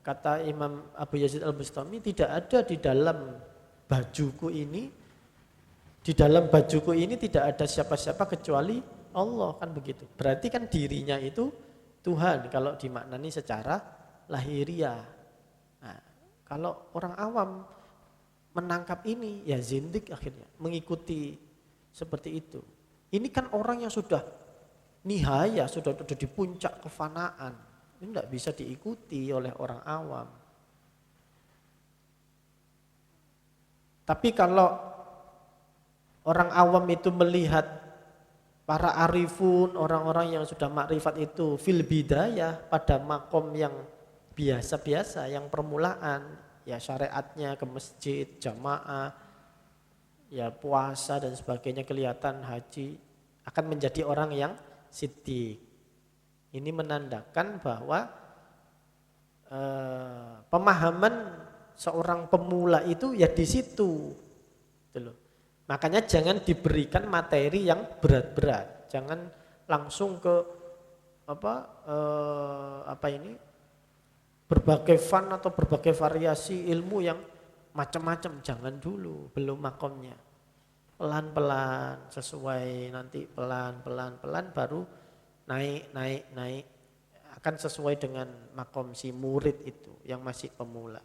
kata Imam Abu Yazid Al-Bustami tidak ada di dalam bajuku ini, di dalam bajuku ini tidak ada siapa-siapa kecuali Allah kan begitu. Berarti kan dirinya itu Tuhan kalau dimaknani secara lahiriah. Nah, kalau orang awam menangkap ini ya zindik akhirnya mengikuti seperti itu. Ini kan orang yang sudah nihaya, sudah di puncak kefanaan. Ini tidak bisa diikuti oleh orang awam. Tapi kalau orang awam itu melihat para arifun, orang-orang yang sudah makrifat itu fil bidayah, pada makom yang biasa-biasa, yang permulaan, ya syariatnya ke masjid, jamaah, ya puasa dan sebagainya, kelihatan haji, akan menjadi orang yang siddiq. Ini menandakan bahwa pemahaman seorang pemula itu ya di situ. Gitu loh. Makanya jangan diberikan materi yang berat-berat, jangan langsung ke berbagai fun atau berbagai variasi ilmu yang macam-macam, jangan dulu, belum makomnya. Pelan-pelan, sesuai, nanti pelan-pelan baru naik, akan sesuai dengan makom si murid itu yang masih pemula.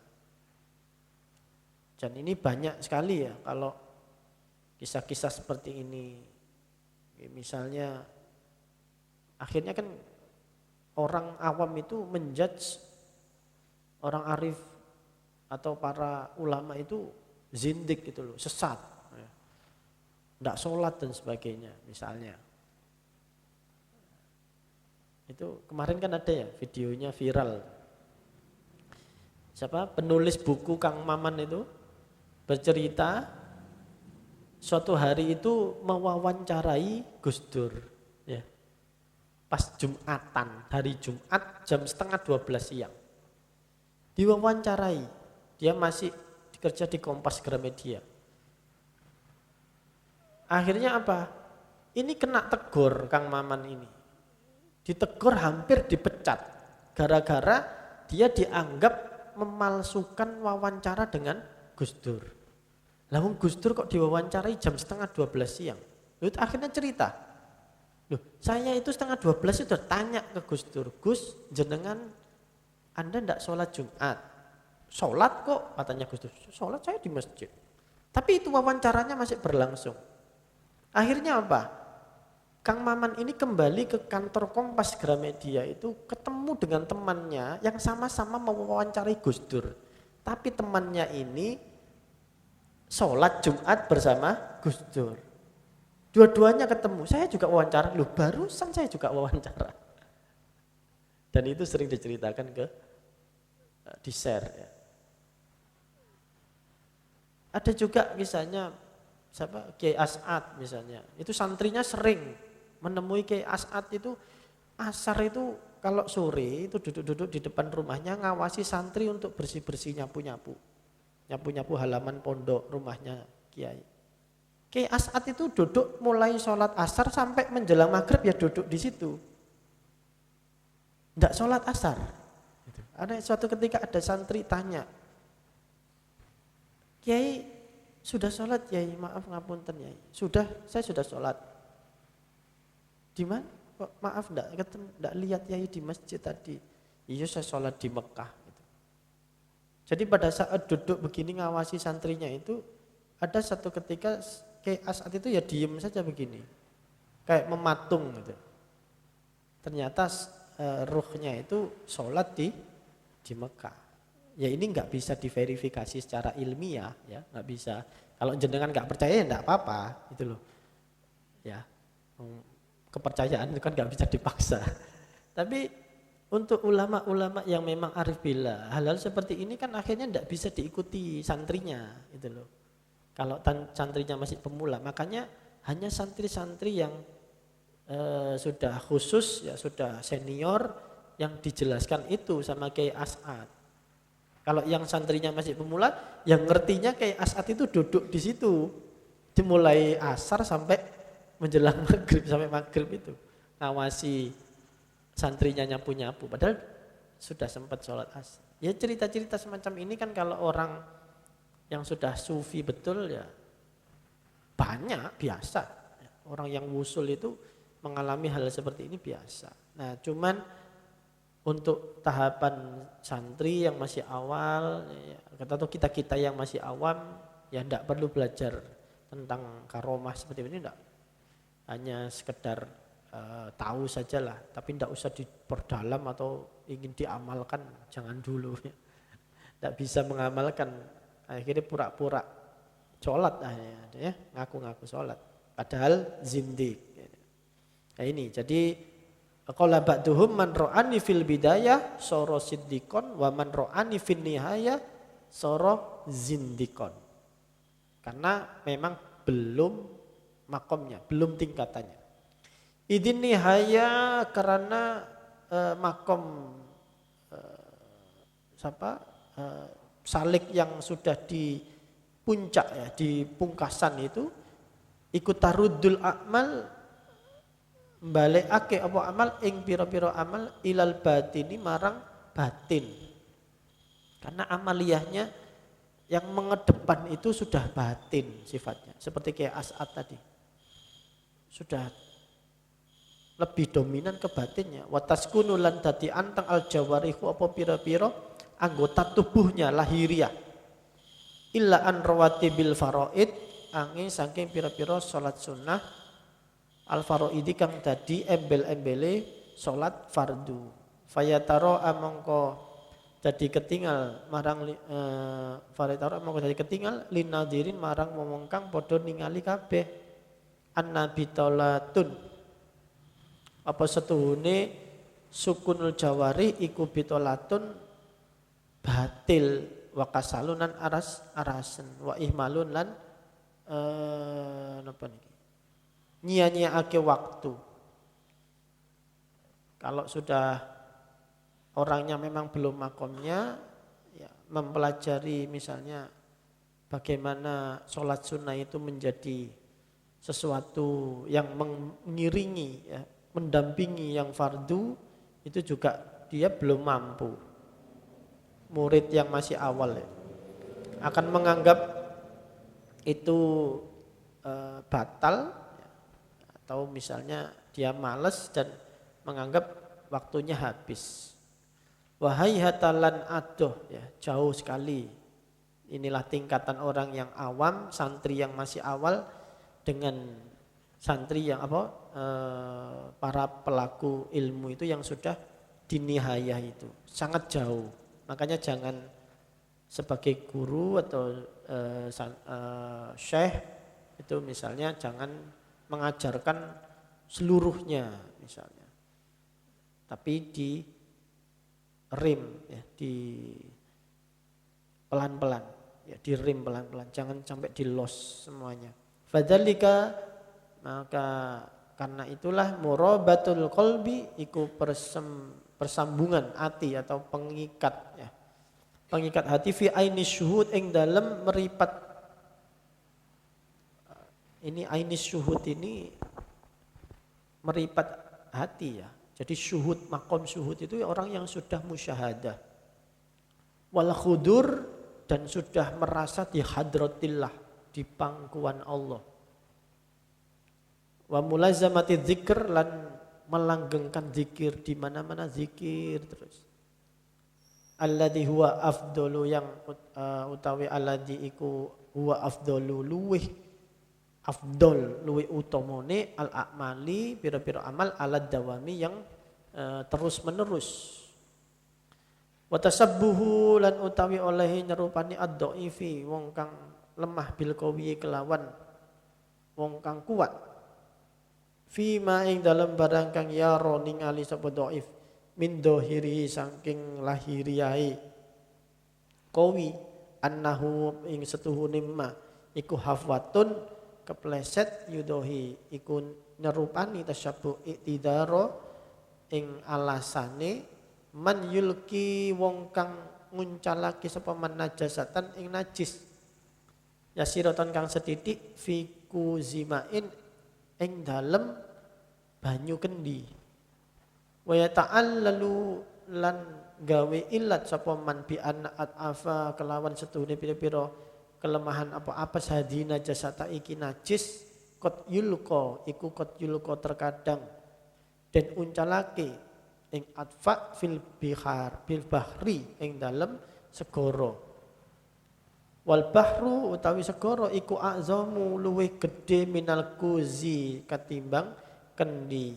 Dan ini banyak sekali ya kalau kisah-kisah seperti ini. Misalnya akhirnya kan orang awam itu menjudge orang arif atau para ulama itu zindik gitu loh, sesat. Tidak sholat dan sebagainya misalnya. Itu kemarin kan ada ya videonya viral. Siapa penulis buku Kang Maman itu bercerita suatu hari itu mewawancarai Gus Dur ya. Pas Jumatan, hari Jumat jam 11:30 siang. Diwawancarai, dia masih kerja di Kompas Gramedia. Akhirnya apa? Ini kena tegur Kang Maman ini. Ditegur hampir dipecat gara-gara dia dianggap memalsukan wawancara dengan Gus Dur. Lalu Gus Dur kok diwawancarai jam 11:30 siang. Lalu akhirnya cerita, loh saya itu 11:30 itu tanya ke Gus Dur, Gus jenengan Anda tidak sholat Jumat? Sholat kok katanya Gus Dur, sholat saya di masjid. Tapi itu wawancaranya masih berlangsung. Akhirnya apa? Kang Maman ini kembali ke kantor Kompas Gramedia itu ketemu dengan temannya yang sama-sama mewawancarai Gus Dur. Tapi temannya ini sholat Jumat bersama Gus Dur. Dua-duanya ketemu, saya juga wawancara, loh barusan saya juga wawancara. Dan itu sering diceritakan di share ya. Ada juga misalnya siapa Kiai As'ad misalnya, itu santrinya sering menemui Kiai As'ad itu asar itu kalau sore itu duduk-duduk di depan rumahnya ngawasi santri untuk bersih-bersih nyapu-nyapu halaman pondok rumahnya Kiai. Kiai As'ad itu duduk mulai sholat asar sampai menjelang maghrib ya duduk di situ. Tidak sholat asar. Ada suatu ketika ada santri tanya, Kiai sudah sholat Kiai, maaf ngapunten Kiai. Saya sudah sholat. Di mana? Kok maaf enggak lihat Kiai di masjid tadi. Iya saya sholat di Mekah. Gitu. Jadi pada saat duduk begini ngawasi santrinya itu, ada satu ketika Kiai As'ad itu ya diem saja begini. Kayak mematung gitu. Ternyata ruhnya itu sholat di Mekah. Ya ini nggak bisa diverifikasi secara ilmiah ya, nggak bisa. Kalau jenengan nggak percaya ya nggak apa-apa, gitu loh. Ya, kepercayaan itu kan nggak bisa dipaksa. Tapi untuk ulama-ulama yang memang arif billah, hal-hal seperti ini kan akhirnya nggak bisa diikuti santrinya, gitu loh. Kalau santrinya masih pemula, makanya hanya santri-santri yang sudah khusus, ya sudah senior yang dijelaskan itu sama Kiai As'ad. Kalau yang santrinya masih pemula, yang ngertinya kayak As'ad itu duduk di situ, dimulai asar sampai menjelang maghrib, sampai maghrib itu ngawasi santrinya nyapu-nyapu. Padahal sudah sempat sholat asar. Ya cerita-cerita semacam ini kan kalau orang yang sudah sufi betul ya banyak, biasa. Orang yang wusul itu mengalami hal seperti ini biasa. Nah cuman untuk tahapan santri yang masih awal, ya, atau kita yang masih awam, ya tidak perlu belajar tentang karomah seperti ini, tidak. Hanya sekedar tahu sajalah, tapi tidak usah diperdalam atau ingin diamalkan, jangan dulu. Tidak bisa mengamalkan, akhirnya pura-pura sholat ya, ngaku-ngaku sholat, padahal zindik. Nah ini, jadi qala ba'duhum man ra'ani fil bidayah sara siddiqon wa man ra'ani fin nihayah sara zindikon. Karena memang belum makomnya, belum tingkatannya. Idin nihaya karena makom salik yang sudah di puncak ya, di pungkasan itu ikut tarudul amal balekake apa amal ing pira-pira amal ilal batini marang batin. Karena amaliyahnya yang mengedepan itu sudah batin sifatnya, seperti kayak As'ad tadi. Sudah lebih dominan ke batinnya. Wa taskunu lan dadi anteng al jawarihu apa pira-pira anggota tubuhnya lahiriah. Illa an rawatibil faraid angin saking pira-pira salat sunnah al faraidi kang dadi embel-embele salat fardu. Fayataro amangka dadi ketinggal marang fayataro amangka dadi ketinggal linadirin marang wong kang padha ningali kabeh. Annabitolatun apa setuhune sukunul jawari iku bitolatun batil wa kasalunan arasen wa ihmalun lan napa niki nyia-nyiake waktu. Kalau sudah orangnya memang belum makomnya ya, mempelajari misalnya bagaimana sholat sunnah itu menjadi sesuatu yang mengiringi ya, mendampingi yang fardu, itu juga dia belum mampu. Murid yang masih awal ya, akan menganggap itu batal ya, atau misalnya dia malas dan menganggap waktunya habis. Wahai hatalan adoh ya, jauh sekali. Inilah tingkatan orang yang awam, santri yang masih awal dengan santri yang para pelaku ilmu itu yang sudah dinihayah itu sangat jauh. Makanya jangan sebagai guru atau syekh itu misalnya jangan mengajarkan seluruhnya misalnya, tapi di rim ya, di pelan-pelan ya, di rim pelan-pelan, jangan sampai di los semuanya. Fadzalika maka karena itulah murabatul qalbi iku persambungan hati atau pengikat ya. Pengikat hati fi aini syuhud ing dalam meripat. Ini aini syuhud ini meripat hati ya. Jadi syuhud, makom syuhud itu orang yang sudah musyahadah. Wal khudur dan sudah merasa di hadratillah, di pangkuan Allah. Wa mulazamati dzikr lan melanggengkan zikir, di mana-mana zikir terus. Alladzi huwa afdalu yang utawi alladzi iku huwa afdalu luwih afdol luwih utamane al a'mali pira-pira amal alad dawami yang terus menerus. Wa tasabbuhu lan utawi oleh nyerupani ad-dhaifi wong kang lemah bil qawi kelawan wong kang kuat. Fima ing dalam barang kang yaro ningali sapa dhaif min dhahiri saking lahiriyahi qawi annahu ing setuhune ma iku hafwatun kepleset yudohi iku nyerupani tasyabbu iktidaro ing alasane man yulki wong kang nguncalake sapa man najasatan ing najis yasiratan kang setitik fiku zimain ing dalem banyu kendi. Wa yata'allalu lan gawe ilat sapa man bi anat afa kelawan setuhune pira-pira kelemahan apa-apa sadina jasata iki najis qad yulqa iku qad yulqa terkadang den uncalake ing atfa fil bihar bil bahri ing dalem segara. Wal bahru utawi segara iku azamu luwih gedhe minal kuzi katimbang kendi.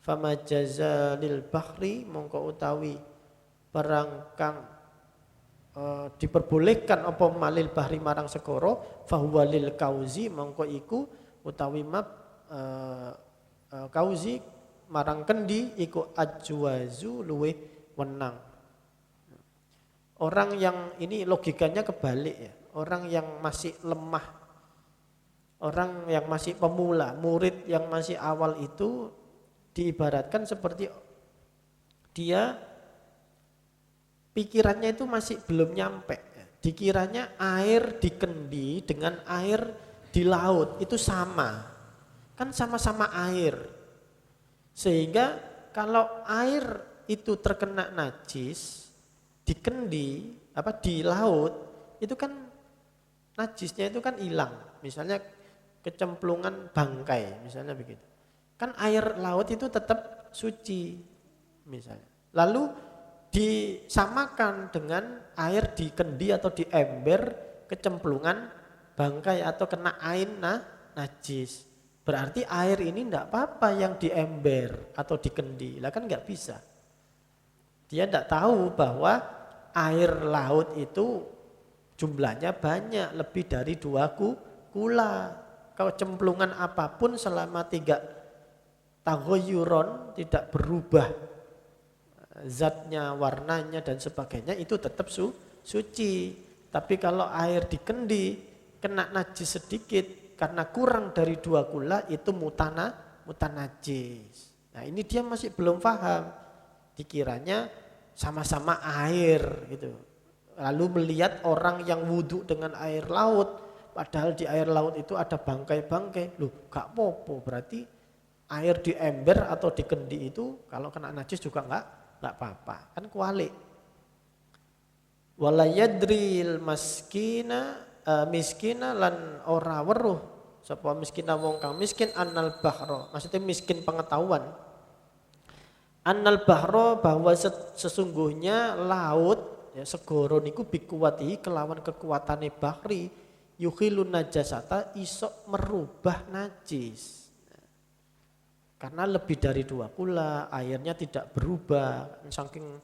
fama jazalil bahri mongko utawi barang kang diperbolehkan apa malil bahri marang segara fahuwa lil kauzi mongko iku utawi mab kauzi marang kendi iku ajwazu luweh wenang. Orang yang ini logikanya kebalik ya. Orang yang masih lemah, orang yang masih pemula, murid yang masih awal itu diibaratkan seperti dia pikirannya itu masih belum nyampe. Dikiranya air di kendi dengan air di laut itu sama. Kan sama-sama air. Sehingga kalau air itu terkena najis di kendi di laut itu kan najisnya itu kan hilang. Misalnya kecemplungan bangkai misalnya begitu. Kan air laut itu tetap suci misalnya. Lalu disamakan dengan air di kendi atau di ember kecemplungan bangkai atau kena ain najis. Berarti air ini enggak apa-apa yang di ember atau di kendi. Lah kan enggak bisa. Dia enggak tahu bahwa air laut itu jumlahnya banyak, lebih dari 2 kula. Kecemplungan apapun selama 3 taghayyuron tidak berubah zatnya, warnanya dan sebagainya itu tetap suci. Tapi kalau air di kendi kena najis sedikit karena kurang dari 2 kula itu mutanajis. Nah ini dia masih belum paham. Dikiranya sama-sama air gitu. Lalu melihat orang yang wudhu dengan air laut, padahal di air laut itu ada bangkai-bangkai. Loh gak popo, berarti air di ember atau di kendi itu kalau kena najis juga enggak apa-apa. Kan kualik. Wala yadril miskina lan ora weruh sapa miskina wong kang miskin annal bahra. Maksudnya miskin pengetahuan. Annal bahra bahwa sesungguhnya laut ya segoro niku bikuwati kelawan kekuatane bahri yukhilun najasata iso merubah najis. Karena lebih dari 2 kula airnya tidak berubah saking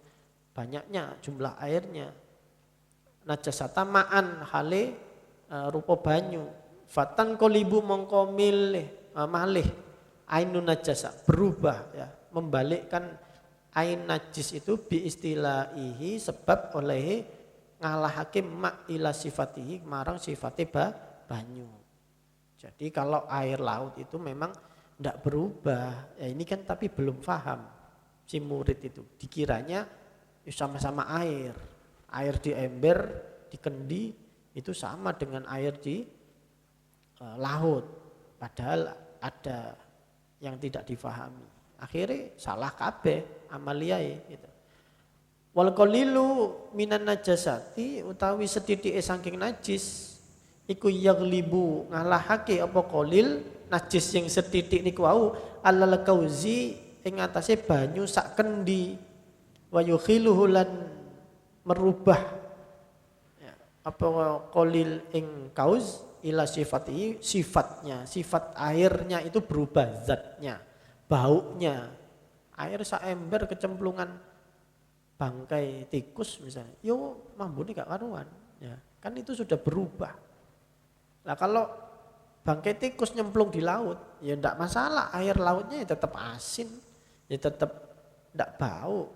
banyaknya jumlah airnya. Najasata ma'an hale rupa banyu. Fatan kolibu mongko malih ainun najasa berubah ya, membalikkan ain najis itu bi istilahihi sebab oleh ngalahake mak ila sifatihi marang sifate banyu. Jadi kalau air laut itu memang tidak berubah. Ya ini kan tapi belum paham si murid itu. Dikiranya sama-sama air. Air di ember, di kendi itu sama dengan air di laut. Padahal ada yang tidak difahami. Akhirnya salah kabeh amaliyai gitu. Wal qalilu minan najasati utawi sedithike saking najis iku yaglibu ngalahake apa qalil najis yang setitik niku wau alal kauzi ing atase banyu sak kendi wa yukhiluhu lan merubah ya, apa qalil ing kauz ila sifati sifatnya sifat airnya itu berubah zatnya baunya air sak ember kecemplungan bangkai tikus misalnya yo mambune gak karuan ya kan itu sudah berubah. Nah kalau bangkai tikus nyemplung di laut, ya enggak masalah, air lautnya ya tetap asin, ya tetap enggak bau.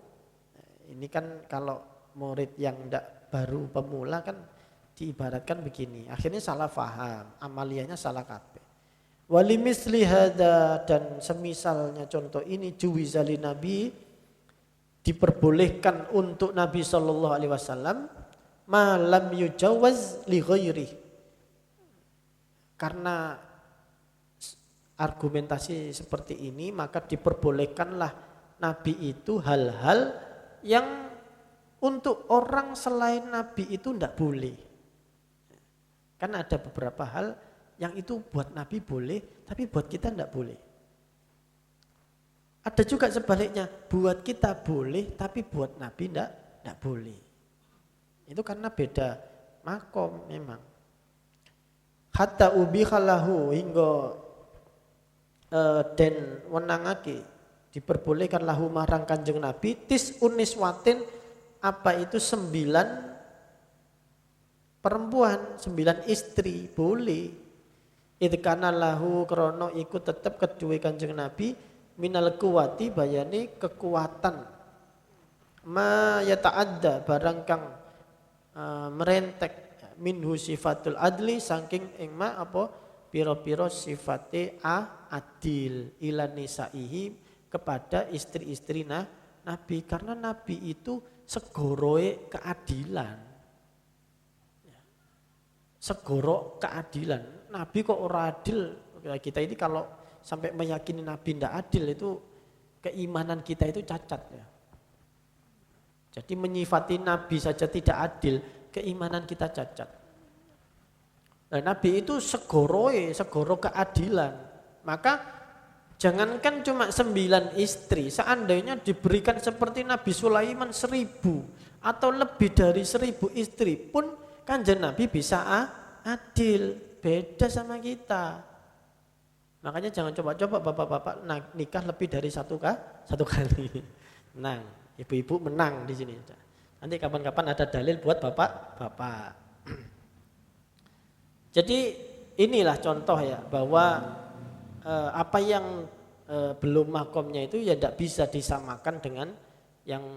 Ini kan kalau murid yang enggak baru pemula kan diibaratkan begini, akhirnya salah faham, amaliyahnya salah kabeh. Walimisli hada dan semisalnya contoh ini juwizali Nabi diperbolehkan untuk Nabi SAW malam yujawaz li ghairi. Karena argumentasi seperti ini maka diperbolehkanlah Nabi itu hal-hal yang untuk orang selain Nabi itu tidak boleh. Kan ada beberapa hal yang itu buat Nabi boleh tapi buat kita tidak boleh. Ada juga sebaliknya buat kita boleh tapi buat Nabi tidak boleh. Itu karena beda makom memang. Hatta ubikhalahu hingga den wenangake diperbolehkan lahu marang Kanjeng Nabi uniswatin apa itu 9 perempuan, 9 istri, boleh. Idkana lahu krono ikut tetap kedua Kanjeng Nabi minal kuwati bayani kekuatan ma yata'adda barang kang merentek minhu sifatul adli saking ing ma apa piro-piro sifate adil ila nisaihi kepada istri-istri Nabi, karena Nabi itu segoroe keadilan. Segoro keadilan. Nabi kok ora adil? Kita ini kalau sampai meyakini Nabi tidak adil itu keimanan kita itu cacat ya. Jadi menyifati Nabi saja tidak adil, keimanan kita cacat. Nah, Nabi itu segoro keadilan. Maka jangankan cuma 9 istri, seandainya diberikan seperti Nabi Sulaiman 1000 atau lebih dari 1000 istri pun Kanjeng Nabi bisa adil, beda sama kita. Makanya jangan coba-coba bapak-bapak nikah lebih dari satu kali. Menang, ibu-ibu menang di sini. Nanti kapan-kapan ada dalil buat bapak-bapak. Jadi inilah contoh ya bahwa apa yang belum makomnya itu ya tidak bisa disamakan dengan yang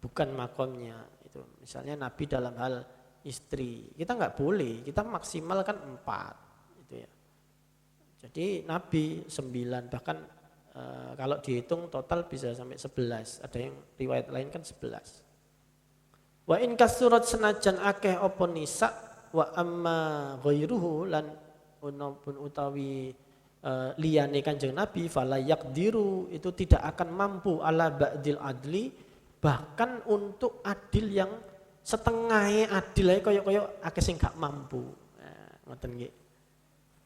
bukan makomnya. Itu misalnya Nabi dalam hal istri, kita nggak boleh, kita maksimalkan 4 itu ya. Jadi Nabi 9 bahkan kalau dihitung total bisa sampai 11. Ada yang riwayat lain kan 11. Wa in kasurat senajan akeh apa nisa wa amma ghairuhu lan unapun utawi liyane Kanjeng Nabi fala yaqdiru itu tidak akan mampu ala ba'dil adli bahkan untuk adil yang setengahnya adil ae koyo-koyo akeh sing gak mampu. Nah, ngoten nggih.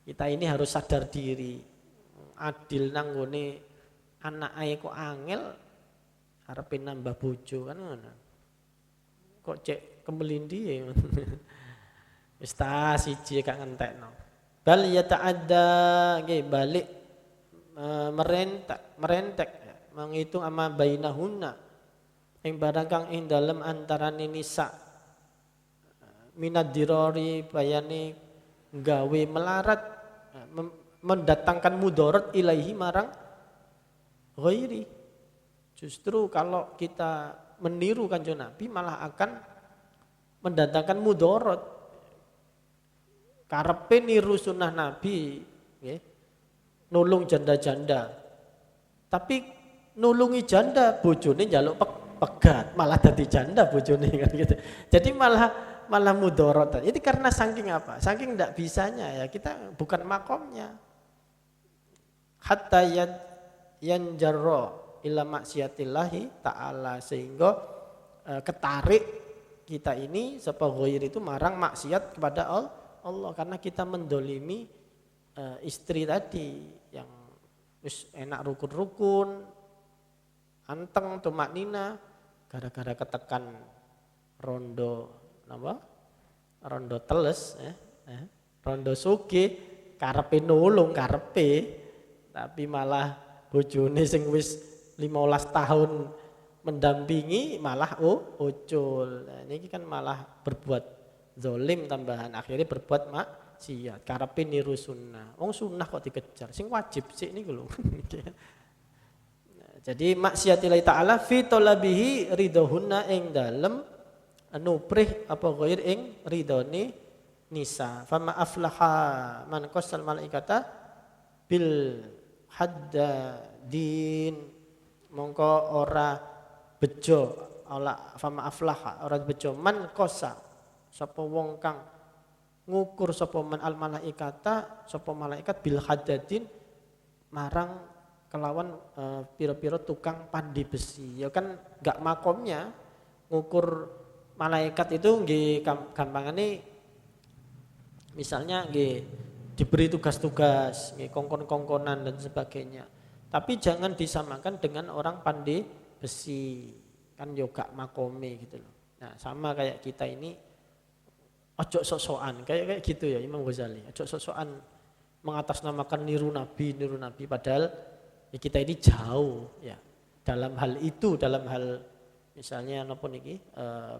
Kita ini harus sadar diri. Adil nang ngene anak ae kok angel arepe nambah bojo kan ngono. Kok cek kemelindi ya. Wis ta siji gak ngentekno. Bal yata'adda nggih balik merentek menghitung ama bainahunna ing barang kang ing dalem antarané nisa minad dirori bayane gawe melarat mendatangkan mudarat ilaihi marang ghairi. Justru kalau kita meniru Kanjeng Nabi malah akan mendatangkan mudarat. Karepe niru sunnah Nabi, nulung janda-janda. Tapi nulungi janda, bojone njaluk pegat, malah dadi janda bojone kan gitu. Jadi malah mudharatan. Itu karena saking apa? Saking tidak bisanya ya, kita bukan makomnya. Hatta yanjarra ila maksiatillahi ta'ala sehingga ketarik kita ini sapa ghair itu marang maksiat kepada Allah karena kita mendolimi istri tadi yang enak rukun-rukun, anteng, tumak nina, gara-gara ketekan rondo teles, rondo suge, karepe nulung karepe, tapi malah bojone sing wis 15 tahun mendampingi malah ucul. Nah, ini kan malah berbuat zolim tambahan akhirnya berbuat maksiat karepe niru sunnah. Wong sunnah kok dikejar, sing wajib sik niku lho. Jadi maksiatillahi ta'ala fi talabihi ridhohunna ing dalem nuprih apa ghair ing ridhone nisa. Fama aflaha man qasal malaikata bil haddadin mongko ora bejo ala fama aflaha ora bejo man qasa sapa wong kang ngukur sapa man al malaikata sapa malaikat bil haddadin marang kelawan pira-pira tukang pandi besi. Ya kan enggak makomnya ngukur malaikat itu nggih gampangane misalnya nggih diberi tugas-tugas, nggih kongkon-kongkonan dan sebagainya. Tapi jangan disamakan dengan orang pandai besi. Kan juga makome gitu loh. Nah, sama kayak kita ini ojo sok-sokan kayak gitu ya Imam Ghazali. Ojo sok-sokan mengatasnamakan niru nabi padahal ya kita ini jauh ya. dalam hal itu, dalam hal misalnya napa niki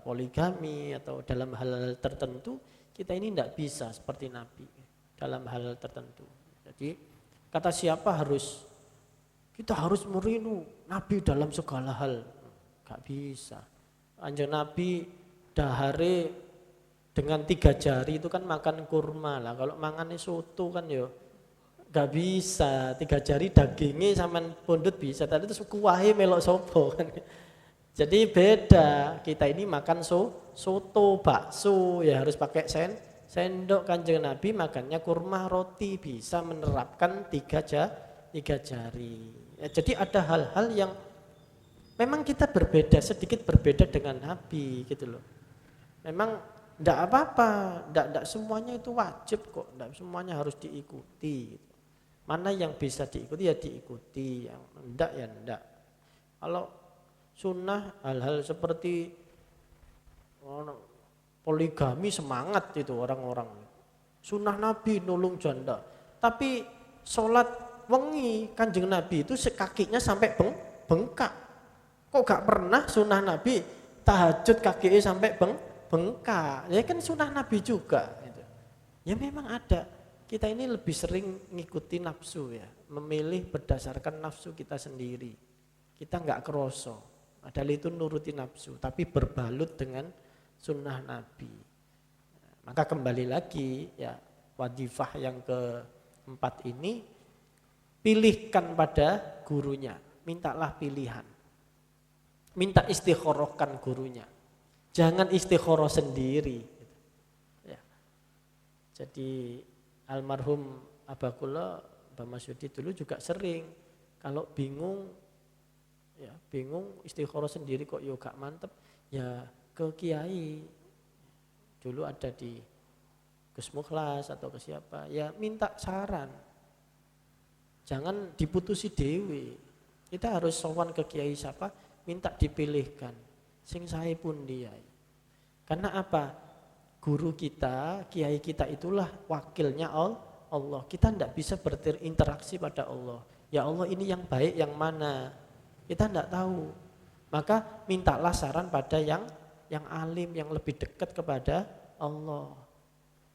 poligami atau dalam hal tertentu kita ini tidak bisa seperti Nabi dalam hal tertentu. Jadi kata siapa kita harus meniru Nabi dalam segala hal, gak bisa. Kanjeng Nabi dahare dengan 3 jari itu kan makan kurma lah. Kalau mangan soto kan yo gak bisa. 3 jari dagingnya sampean pundut bisa. Tadi itu kuahe melok sopo kan. Jadi beda. Kita ini makan soto, bakso ya harus pakai sendok. Kanjeng Nabi makannya kurma roti, bisa menerapkan 3 jari. Ya, jadi ada hal-hal yang memang kita berbeda, sedikit berbeda dengan Nabi gitu loh. Memang tidak apa-apa, tidak semuanya itu wajib kok, tidak semuanya harus diikuti. Mana yang bisa diikuti ya diikuti, yang tidak ya tidak. Kalau sunnah hal-hal seperti poligami semangat itu orang-orang. Sunnah Nabi nulung janda, tapi sholat wengi Kanjeng Nabi itu kakinya sampai bengkak. Kok gak pernah sunnah Nabi tahajud kakinya sampai bengkak. Ya kan sunnah Nabi juga gitu. Ya memang ada. Kita ini lebih sering ngikuti nafsu ya, memilih berdasarkan nafsu kita sendiri. Kita gak kroso. Padahal itu nuruti nafsu, tapi berbalut dengan sunnah Nabi. Maka kembali lagi ya, wadifah yang keempat ini, pilihkan pada gurunya, mintalah pilihan. Minta istikharahkan gurunya. Jangan istikharah sendiri. Ya. Jadi almarhum Abakula Mbah Masyudi dulu juga sering kalau bingung istikharah sendiri kok yo gak mantep, ya ke kiai. Dulu ada di Gus Mukhlas atau ke siapa, ya minta saran. Jangan diputusi dewi. Kita harus sowan ke kiai siapa, minta dipilihkan. Sing sae pun dia. Karena apa? Guru kita, kiai kita itulah wakilnya Allah. Kita tidak bisa berinteraksi pada Allah. Ya Allah ini yang baik yang mana? Kita tidak tahu. Maka mintalah saran pada yang alim, yang lebih dekat kepada Allah.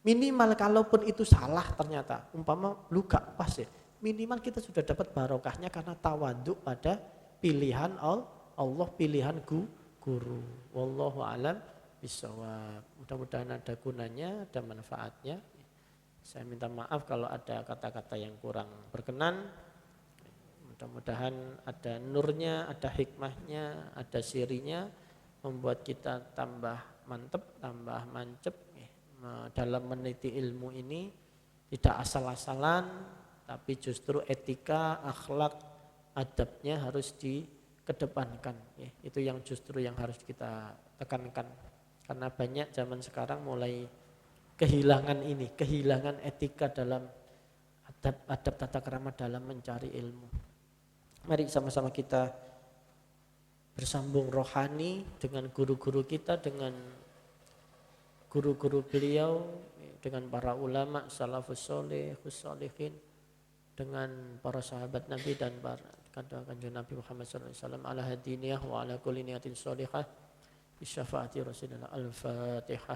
Minimal kalaupun itu salah ternyata, umpama lu gak pas ya, minimal kita sudah dapat barokahnya karena tawaduk pada pilihan Allah, pilihan guru. Wallahu a'lam bishawab. Mudah-mudahan ada gunanya, ada manfaatnya. Saya minta maaf kalau ada kata-kata yang kurang berkenan. Mudah-mudahan ada nurnya, ada hikmahnya, ada sirinya, membuat kita tambah mantep, tambah mancep dalam meneliti ilmu ini. Tidak asal-asalan, tapi justru etika, akhlak, adabnya harus dikedepankan. Itu yang justru yang harus kita tekankan. Karena banyak zaman sekarang mulai kehilangan etika dalam adab tata krama dalam mencari ilmu. Mari sama-sama kita bersambung rohani dengan guru-guru kita, dengan guru-guru beliau, dengan para ulama salafus soleh, khusolihin, dengan para sahabat Nabi dan para kanjeng Nabi Muhammad SAW ala hadiniyah wa ala kulli niyatin sholihah bi syafaati Rasulullah. Al-Fatihah.